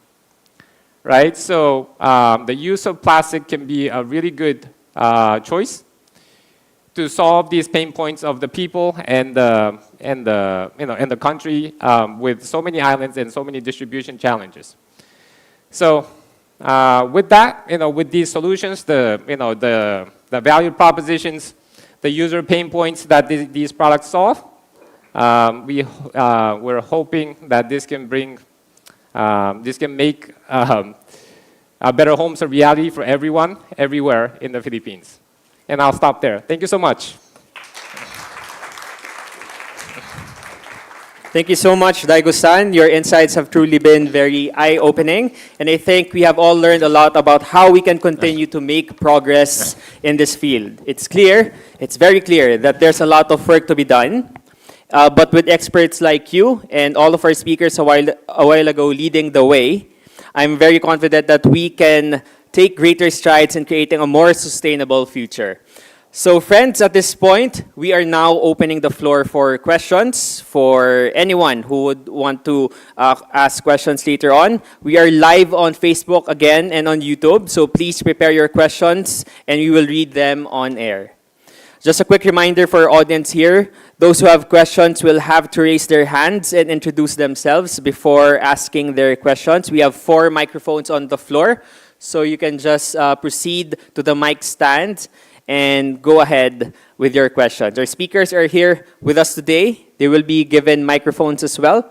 right? So the use of plastic can be a really good choice to solve these pain points of the people and the country with so many islands and so many distribution challenges. So with that, with these solutions, the value propositions, the user pain points that these products solve, we're hoping that this can make better homes a reality for everyone, everywhere in the Philippines. And I'll stop there. Thank you so much. Thank you so much, Daigo-san. Your insights have truly been very eye-opening, and I think we have all learned a lot about how we can continue to make progress in this field. It's very clear that there's a lot of work to be done, but with experts like you and all of our speakers a while ago leading the way, I'm very confident that we can take greater strides in creating a more sustainable future. So friends, at this point, we are now opening the floor for questions for anyone who would want to ask questions later on. We are live on Facebook again and on YouTube, so please prepare your questions and we will read them on air. Just a quick reminder for our audience here, those who have questions will have to raise their hands and introduce themselves before asking their questions. We have 4 microphones on the floor, so you can just proceed to the mic stand and go ahead with your questions. Our speakers are here with us today. They will be given microphones as well.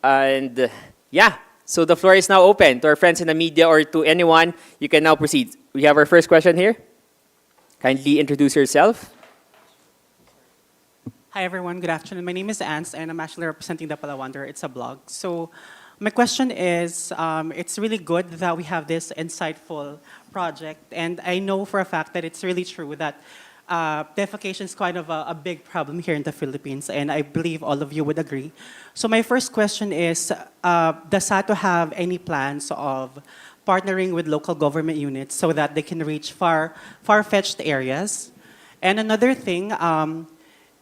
And yeah, so the floor is now open to our friends in the media or to anyone. You can now proceed. We have our first question here. Kindly introduce yourself. Hi everyone, good afternoon. My name is Ans and I'm actually representing the Palawander. It's a blog. So my question is, it's really good that we have this insightful project, and I know for a fact that it's really true that defecation is kind of a big problem here in the Philippines, and I believe all of you would agree. So my first question is, does SATO have any plans of partnering with local government units so that they can reach far-fetched areas? And another thing,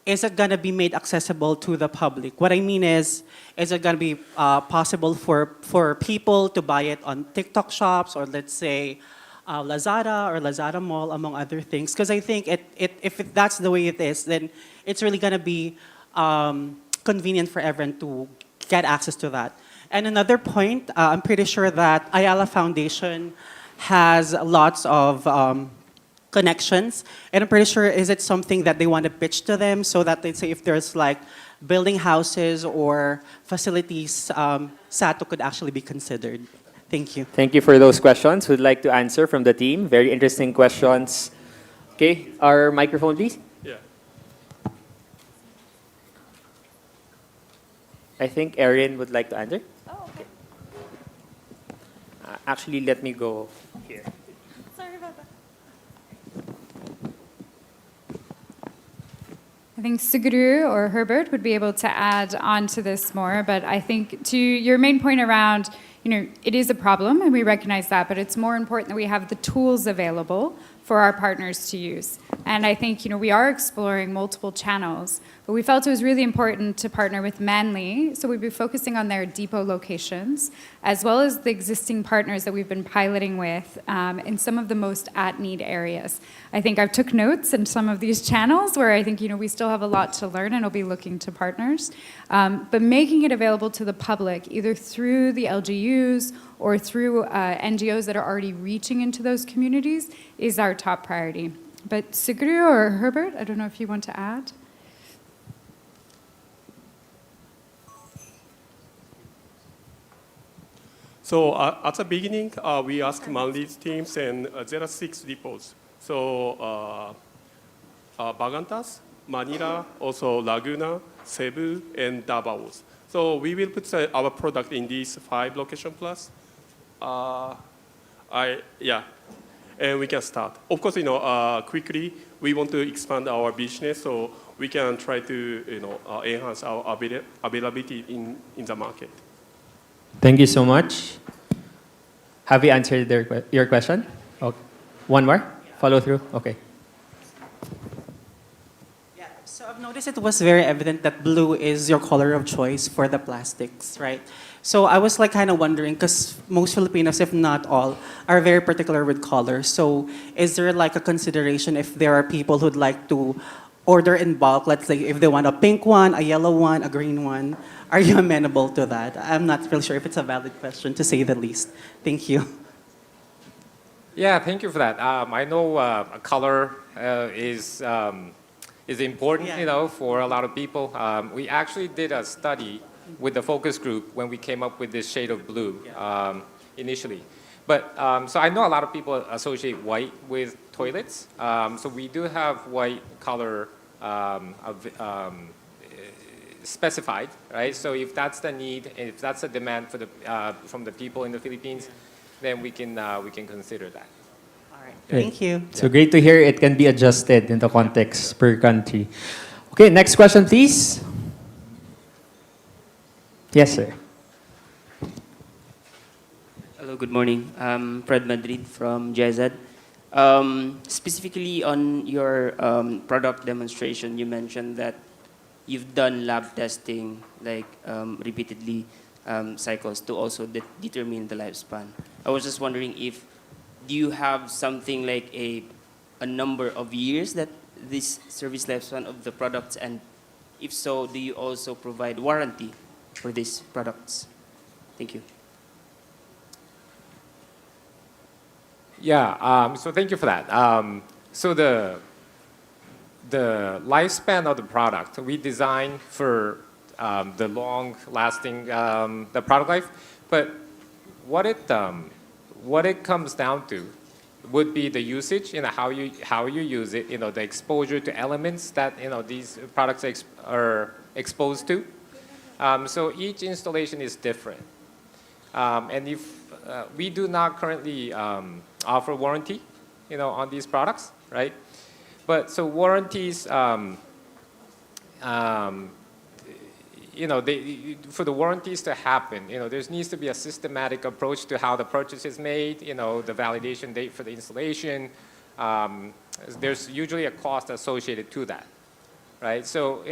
is it going to be made accessible to the public? What I mean is it going to be possible for people to buy it on TikTok shops or let's say Lazada or Lazada Mall, among other things? Because I think if that's the way it is, then it's really going to be convenient for everyone to get access to that. And another point, I'm pretty sure that Ayala Foundation has lots of connections, and I'm pretty sure, is it something that they want to pitch to them so that they say if there's like building houses or facilities, SATO could actually be considered? Thank you. Thank you for those questions. Who'd like to answer from the team? Very interesting questions. Okay, our microphone, please. Yeah. I think Erin would like to answer. Oh, okay. Actually, let me go here. Sorry about that. I think Suguru or Herbert would be able to add on to this more, but I think to your main point around, it is a problem and we recognize that, but it's more important that we have the tools available for our partners to use. And I think, we are exploring multiple channels, but we felt it was really important to partner with Manly, so we'd be focusing on their depot locations, as well as the existing partners that we've been piloting with in some of the most at-need areas. I think I've took notes in some of these channels where I think, we still have a lot to learn and we'll be looking to partners. But making it available to the public, either through the LGUs or through NGOs that are already reaching into those communities, is our top priority. But Sigurd or Herbert, I don't know if you want to add. So at the beginning, we asked Manly's teams, and there are 6 depots. So Bagantas, Manila, also Laguna, Cebu, and Davao. So we will put our product in these 5 locations plus. And we can start. Of course, quickly we want to expand our business, so we can try to, enhance our availability in the market. Thank you so much. Have you answered your question? Okay. One more? Follow through? Okay. Yeah, so I've noticed it was very evident that blue is your color of choice for the plastics, right? So I was kind of wondering, because most Filipinos, if not all, are very particular with colors. So is there a consideration if there are people who'd like to order in bulk, let's say if they want a pink one, a yellow one, a green one, are you amenable to that? I'm not really sure if it's a valid question, to say the least. Thank you. Yeah, thank you for that. I know color is important, for a lot of people. We actually did a study with the focus group when we came up with this shade of blue initially. But so I know a lot of people associate white with toilets. So we do have white color specified, right? So if that's the need, and if that's the demand for from the people in the Philippines, then we can consider that. All right, Great. thank you. So great to hear it can be adjusted in the context per country. Okay, next question, please. Yes, sir. Hello, good morning. I'm Fred Madrid from GIZ. Specifically on your product demonstration, you mentioned that you've done lab testing, repeatedly cycles to also determine the lifespan. I was just wondering do you have something like a number of years that this service lifespan of the products, and if so, do you also provide warranty for these products? Thank you. Yeah, so thank you for that. So the lifespan of the product, we design for the long-lasting the product life, but what it comes down to would be the usage, how you use it, the exposure to elements that these products are exposed to. So each installation is different, and if we do not currently offer warranty, on these products, right? But so warranties, for the warranties to happen, there needs to be a systematic approach to how the purchase is made, the validation date for the installation. There's usually a cost associated to that, right? So,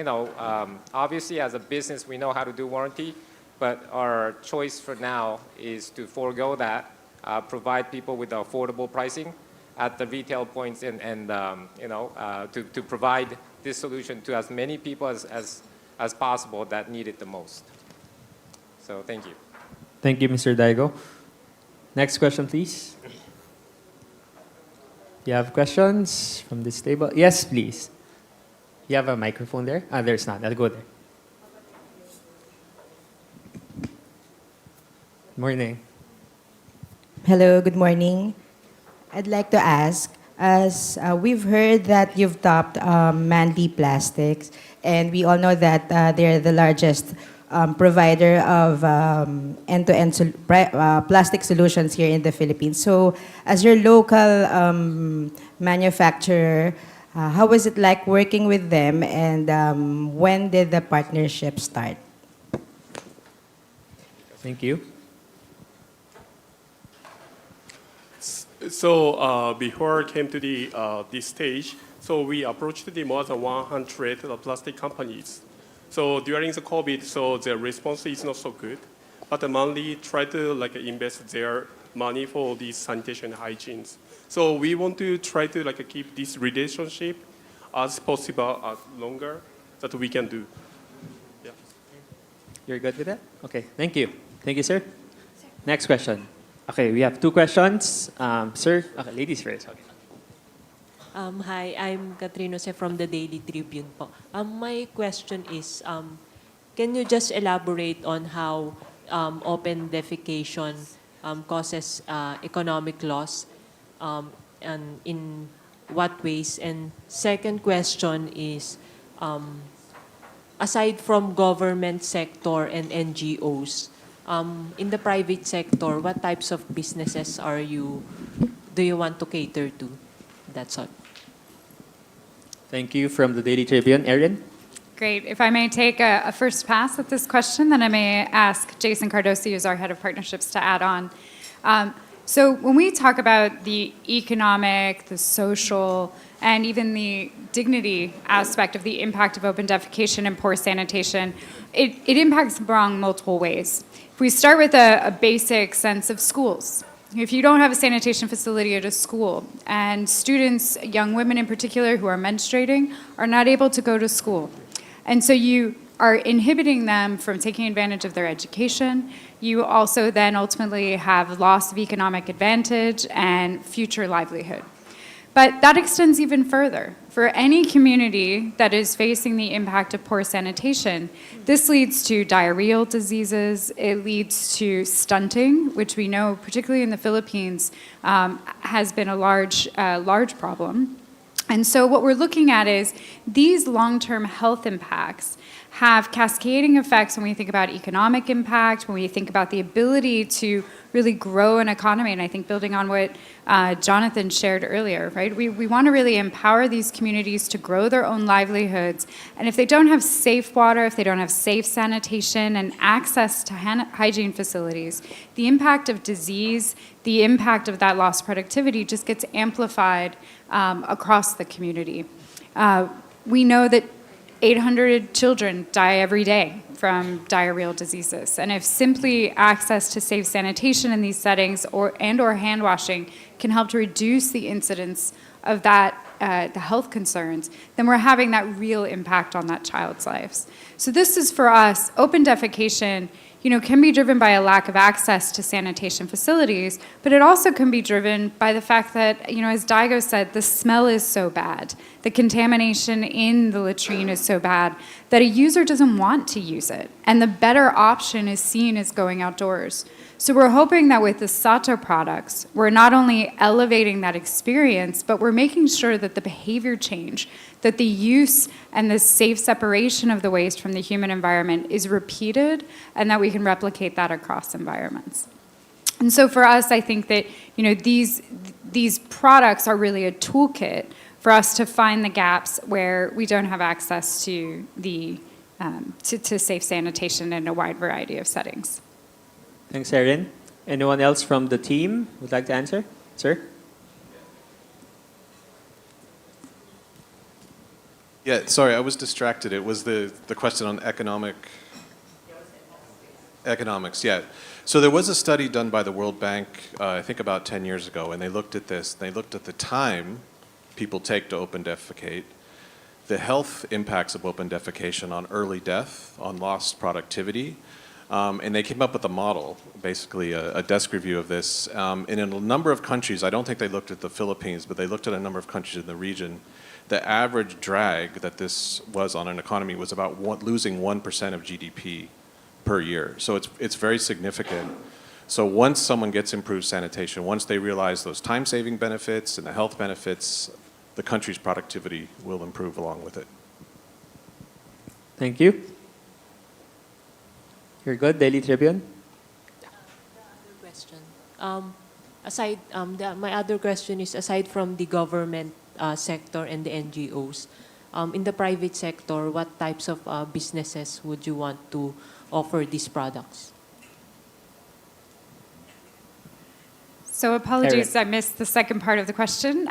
obviously as a business, we know how to do warranty, but our choice for now is to forego that, provide people with affordable pricing at the retail points, and to provide this solution to as many people as possible that need it the most. So thank you. Thank you, Mr. Daigo. Next question, please. You have questions from this table? Yes, please. You have a microphone there? There's not. I'll go there. Morning. Hello, good morning. I'd like to ask, as we've heard that you've topped Manly Plastics, and we all know that they're the largest provider of end-to-end plastic solutions here in the Philippines. So as your local manufacturer, how was it like working with them, and when did the partnership start? Thank you. So before I came to this stage, So we approached the more than 100 plastic companies. So during the COVID, so their response is not so good. But mainly try to like invest their money for these sanitation and hygiene. So we want to try to like keep this relationship as possible, as longer that we can do. Yeah. You're good with that? Okay, thank you. Thank you, sir. Next question. Okay, we have two questions. Sir, okay, ladies first. Okay. Hi, I'm Katrina Jose from the Daily Tribune po. My question is, can you just elaborate on how open defecation causes economic loss, and in what ways? And second question is, aside from government sector and NGOs, in the private sector, what types of businesses do you want to cater to? That's all. Thank you. From the Daily Tribune, Erin? Great. If I may take a first pass at this question, then I may ask Jason Cardosi, who's our head of partnerships, to add on. So when we talk about the economic, the social, and even the dignity aspect of the impact of open defecation and poor sanitation, it impacts along multiple ways. If we start with a basic sense of schools, if you don't have a sanitation facility at a school, and students, young women in particular who are menstruating, are not able to go to school, and so you are inhibiting them from taking advantage of their education. You also then ultimately have loss of economic advantage and future livelihood. But that extends even further. For any community that is facing the impact of poor sanitation, this leads to diarrheal diseases, it leads to stunting, which we know, particularly in the Philippines, has been a large problem. And so what we're looking at is these long-term health impacts have cascading effects when we think about economic impact, when we think about the ability to really grow an economy. And I think building on what Jonathan shared earlier, right? We want to really empower these communities to grow their own livelihoods. And if they don't have safe water, if they don't have safe sanitation and access to hygiene facilities, the impact of disease, the impact of that lost productivity just gets amplified across the community. We know that 800 children die every day from diarrheal diseases. And if simply access to safe sanitation in these settings or hand washing can help to reduce the incidence of that, the health concerns, then we're having that real impact on that child's lives. So this is for us, open defecation, can be driven by a lack of access to sanitation facilities, but it also can be driven by the fact that, as Daigo said, the smell is so bad, the contamination in the latrine is so bad that a user doesn't want to use it, and the better option is seen as going outdoors. So we're hoping that with the SATO products, we're not only elevating that experience, but we're making sure that the behavior change, that the use and the safe separation of the waste from the human environment is repeated, and that we can replicate that across environments. And so for us, I think that these products are really a toolkit for us to find the gaps where we don't have access to to safe sanitation in a wide variety of settings. Thanks, Erin. Anyone else from the team would like to answer? Sir? Yeah, sorry, I was distracted. It was the question on economics, yeah. So there was a study done by the World Bank, I think about 10 years ago, and they looked at this. They looked at the time people take to open defecate, the health impacts of open defecation on early death, on lost productivity, and they came up with a model, basically a desk review of this. And in a number of countries, I don't think they looked at the Philippines, but they looked at a number of countries in the region. The average drag that this was on an economy was about losing 1% of GDP per year. So it's very significant. So once someone gets improved sanitation, once they realize those time-saving benefits and the health benefits, the country's productivity will improve along with it. Thank you. You're good, Daily Tribune? The other question. My other question is, aside from the government sector and the NGOs, in the private sector, what types of businesses would you want to offer these products? So apologies, I missed the second part of the question.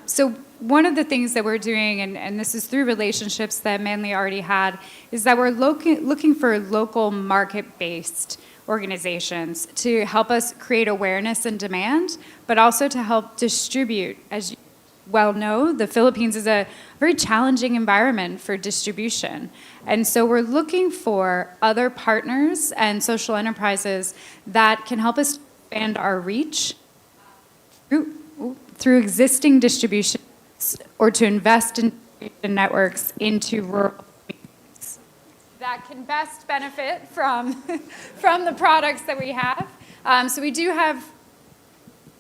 So one of the things that we're doing, and this is through relationships that Manly already had, is that we're looking for local market-based organizations to help us create awareness and demand, but also to help distribute. As you well know, the Philippines is a very challenging environment for distribution. And so we're looking for other partners and social enterprises that can help us expand our reach through existing distribution or to invest in networks into rural communities that can best benefit from, from the products that we have. So we do have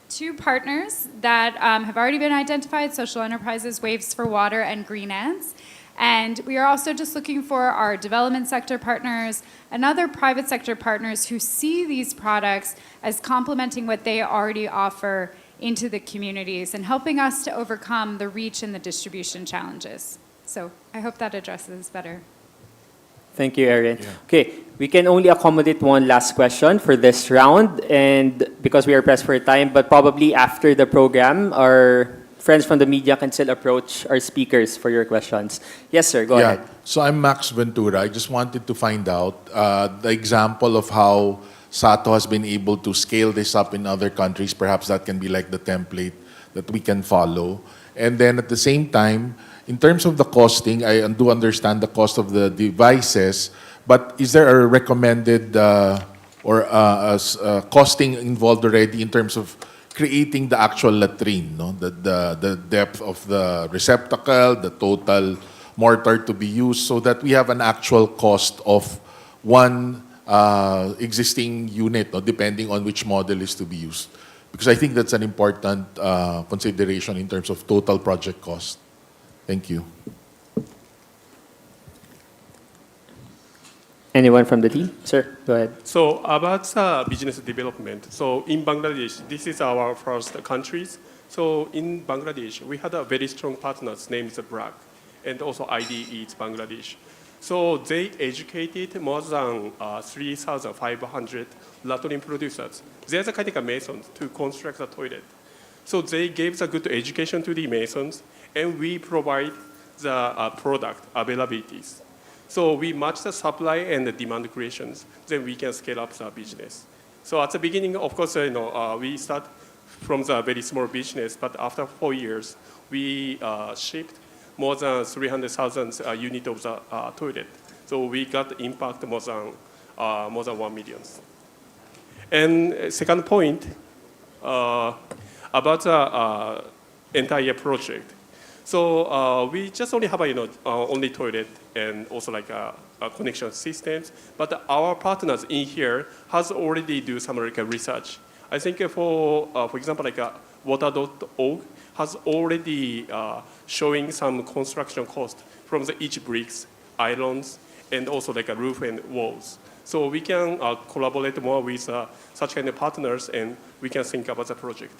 2 partners that have already been identified, social enterprises, Waves for Water, and Green Ants. And we are also just looking for our development sector partners and other private sector partners who see these products as complementing what they already offer into the communities and helping us to overcome the reach and the distribution challenges. So I hope that addresses better. Thank you, Erin. Okay, we can only accommodate one last question for this round, and because we are pressed for time, but probably after the program, our friends from the media can still approach our speakers for your questions. Yes, sir, go ahead. So I'm Max Ventura. I just wanted to find out the example of how SATO has been able to scale this up in other countries. Perhaps that can be like the template that we can follow. And then at the same time, in terms of the costing, I do understand the cost of the devices, but is there a recommended costing involved already in terms of creating the actual latrine, no? The depth of the receptacle, the total mortar to be used, so that we have an actual cost of one existing unit, no? Depending on which model is to be used. Because I think that's an important consideration in terms of total project cost. Thank you. Anyone from the team? Sir, go ahead. So about business development. So in Bangladesh, this is our first countries. So in Bangladesh, we had a very strong partners named BRAC, and also ID is Bangladesh. So they educated more than 3,500 latrine producers. There's a kind of masons to construct a toilet. So they gave the good education to the masons, and we provide the product availabilities. So we match the supply and the demand creations, then we can scale up the business. So at the beginning, of course, we start from the very small business, but after 4 years, we shipped more than 300,000 units of the toilet. So we got impact more than 1 million. And second point, about the entire project. So we just only have only toilet and also like connection systems, but our partners in here has already do some like research. I think for example, like water.org has already showing some construction cost from the each bricks, islands, and also like a roof and walls. So we can collaborate more with such kind of partners, and we can think about the project.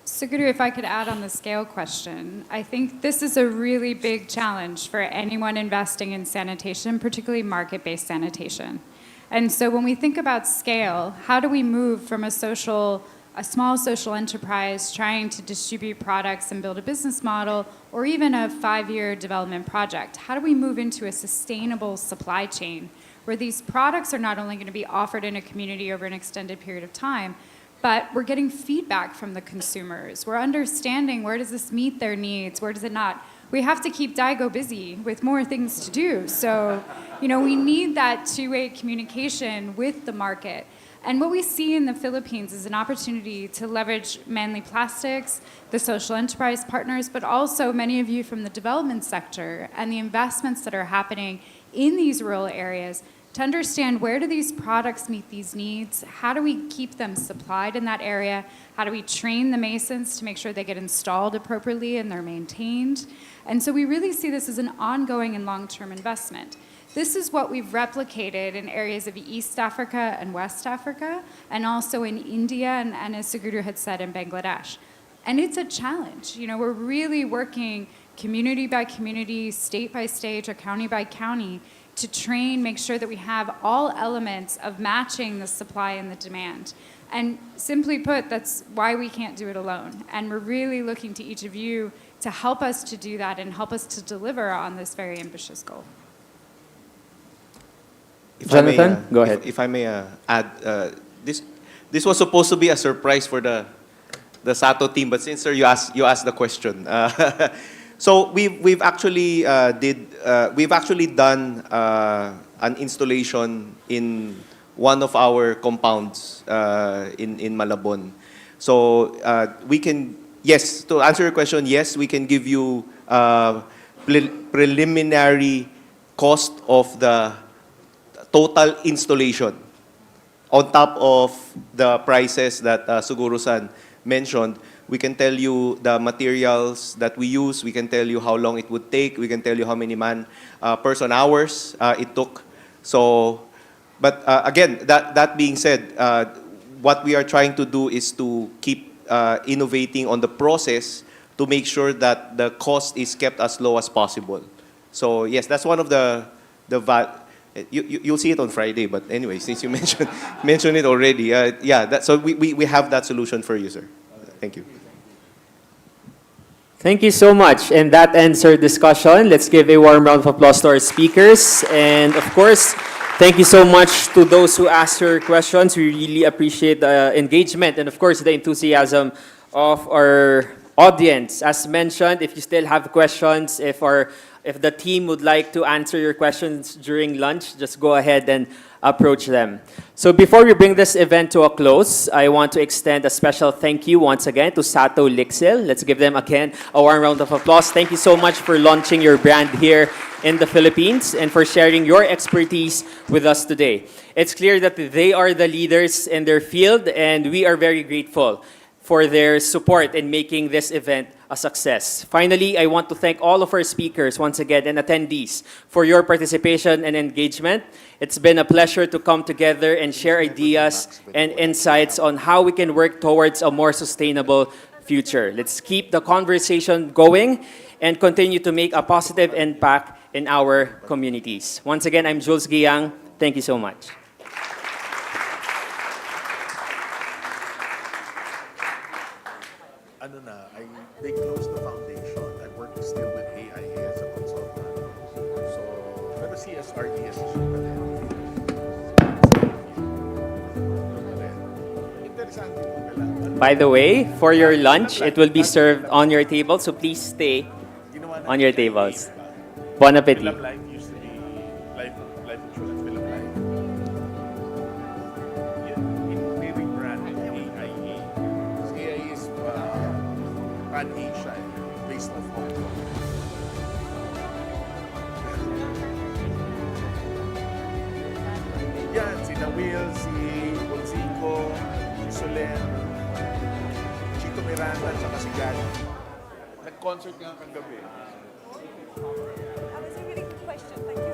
So Guru, if I could add on the scale question, I think this is a really big challenge for anyone investing in sanitation, particularly market-based sanitation. And so when we think about scale, how do we move from a small social enterprise trying to distribute products and build a business model, or even a 5-year development project? How do we move into a sustainable supply chain where these products are not only going to be offered in a community over an extended period of time, but we're getting feedback from the consumers. We're understanding, where does this meet their needs, where does it not? We have to keep Daigo busy with more things to do. So, we need that two-way communication with the market. And what we see in the Philippines is an opportunity to leverage Manly Plastics, the social enterprise partners, but also many of you from the development sector and the investments that are happening in these rural areas to understand, where do these products meet these needs? How do we keep them supplied in that area? How do we train the masons to make sure they get installed appropriately and they're maintained? And so we really see this as an ongoing and long-term investment. This is what we've replicated in areas of East Africa and West Africa, and also in India, and as Suguru had said, in Bangladesh. And it's a challenge. We're really working community by community, state by state, or county by county to train, make sure that we have all elements of matching the supply and the demand. And simply put, that's why we can't do it alone. And we're really looking to each of you to help us to do that and help us to deliver on this very ambitious goal. If I may, Jonathan, go ahead. If I may add, this was supposed to be a surprise for the SATO team, but since sir you asked the question, so we've actually done an installation in one of our compounds in Malabon. So we can, yes, to answer your question, yes, we can give you preliminary cost of the total installation on top of the prices that Suguro-san mentioned. We can tell you the materials that we use. We can tell you how long it would take. We can tell you how many person hours it took. So, but again, that being said, what we are trying to do is to keep innovating on the process to make sure that the cost is kept as low as possible. So yes, that's one of the you'll see it on Friday, but anyway, since you mentioned it already, yeah, so we have that solution for you, sir. Thank you. Thank you so much. And that ends our discussion. Let's give a warm round of applause to our speakers. And of course, thank you so much to those who asked your questions. We really appreciate the engagement and of course the enthusiasm of our audience. As mentioned, if you still have questions, if the team would like to answer your questions during lunch, just go ahead and approach them. So before we bring this event to a close, I want to extend a special thank you once again to SATO Lixil. Let's give them again a warm round of applause. Thank you so much for launching your brand here in the Philippines and for sharing your expertise with us today. It's clear that they are the leaders in their field and we are very grateful for their support in making this event a success. Finally, I want to thank all of our speakers once again and attendees for your participation and engagement. It's been a pleasure to come together and share ideas and insights on how we can work towards a more sustainable future. Let's keep the conversation going and continue to make a positive impact in our communities. Once again, I'm Jules Giang. Thank you so much. They closed the foundation. I work still with AIA as a consultant. So, pero CSRD is By the way, for your lunch, it will be served on your table, so please stay on your tables. Bon appetit. Life used to be life insurance, Philip Life. They rebranded AIA. Because AIA is pan-Asia, based off Hong Kong. Yan, sina Will, si Bonzico, si Solen, Chito Miranda, at saka si Gani. Nag-concert nga kagabi. That was a really good question. Thank you.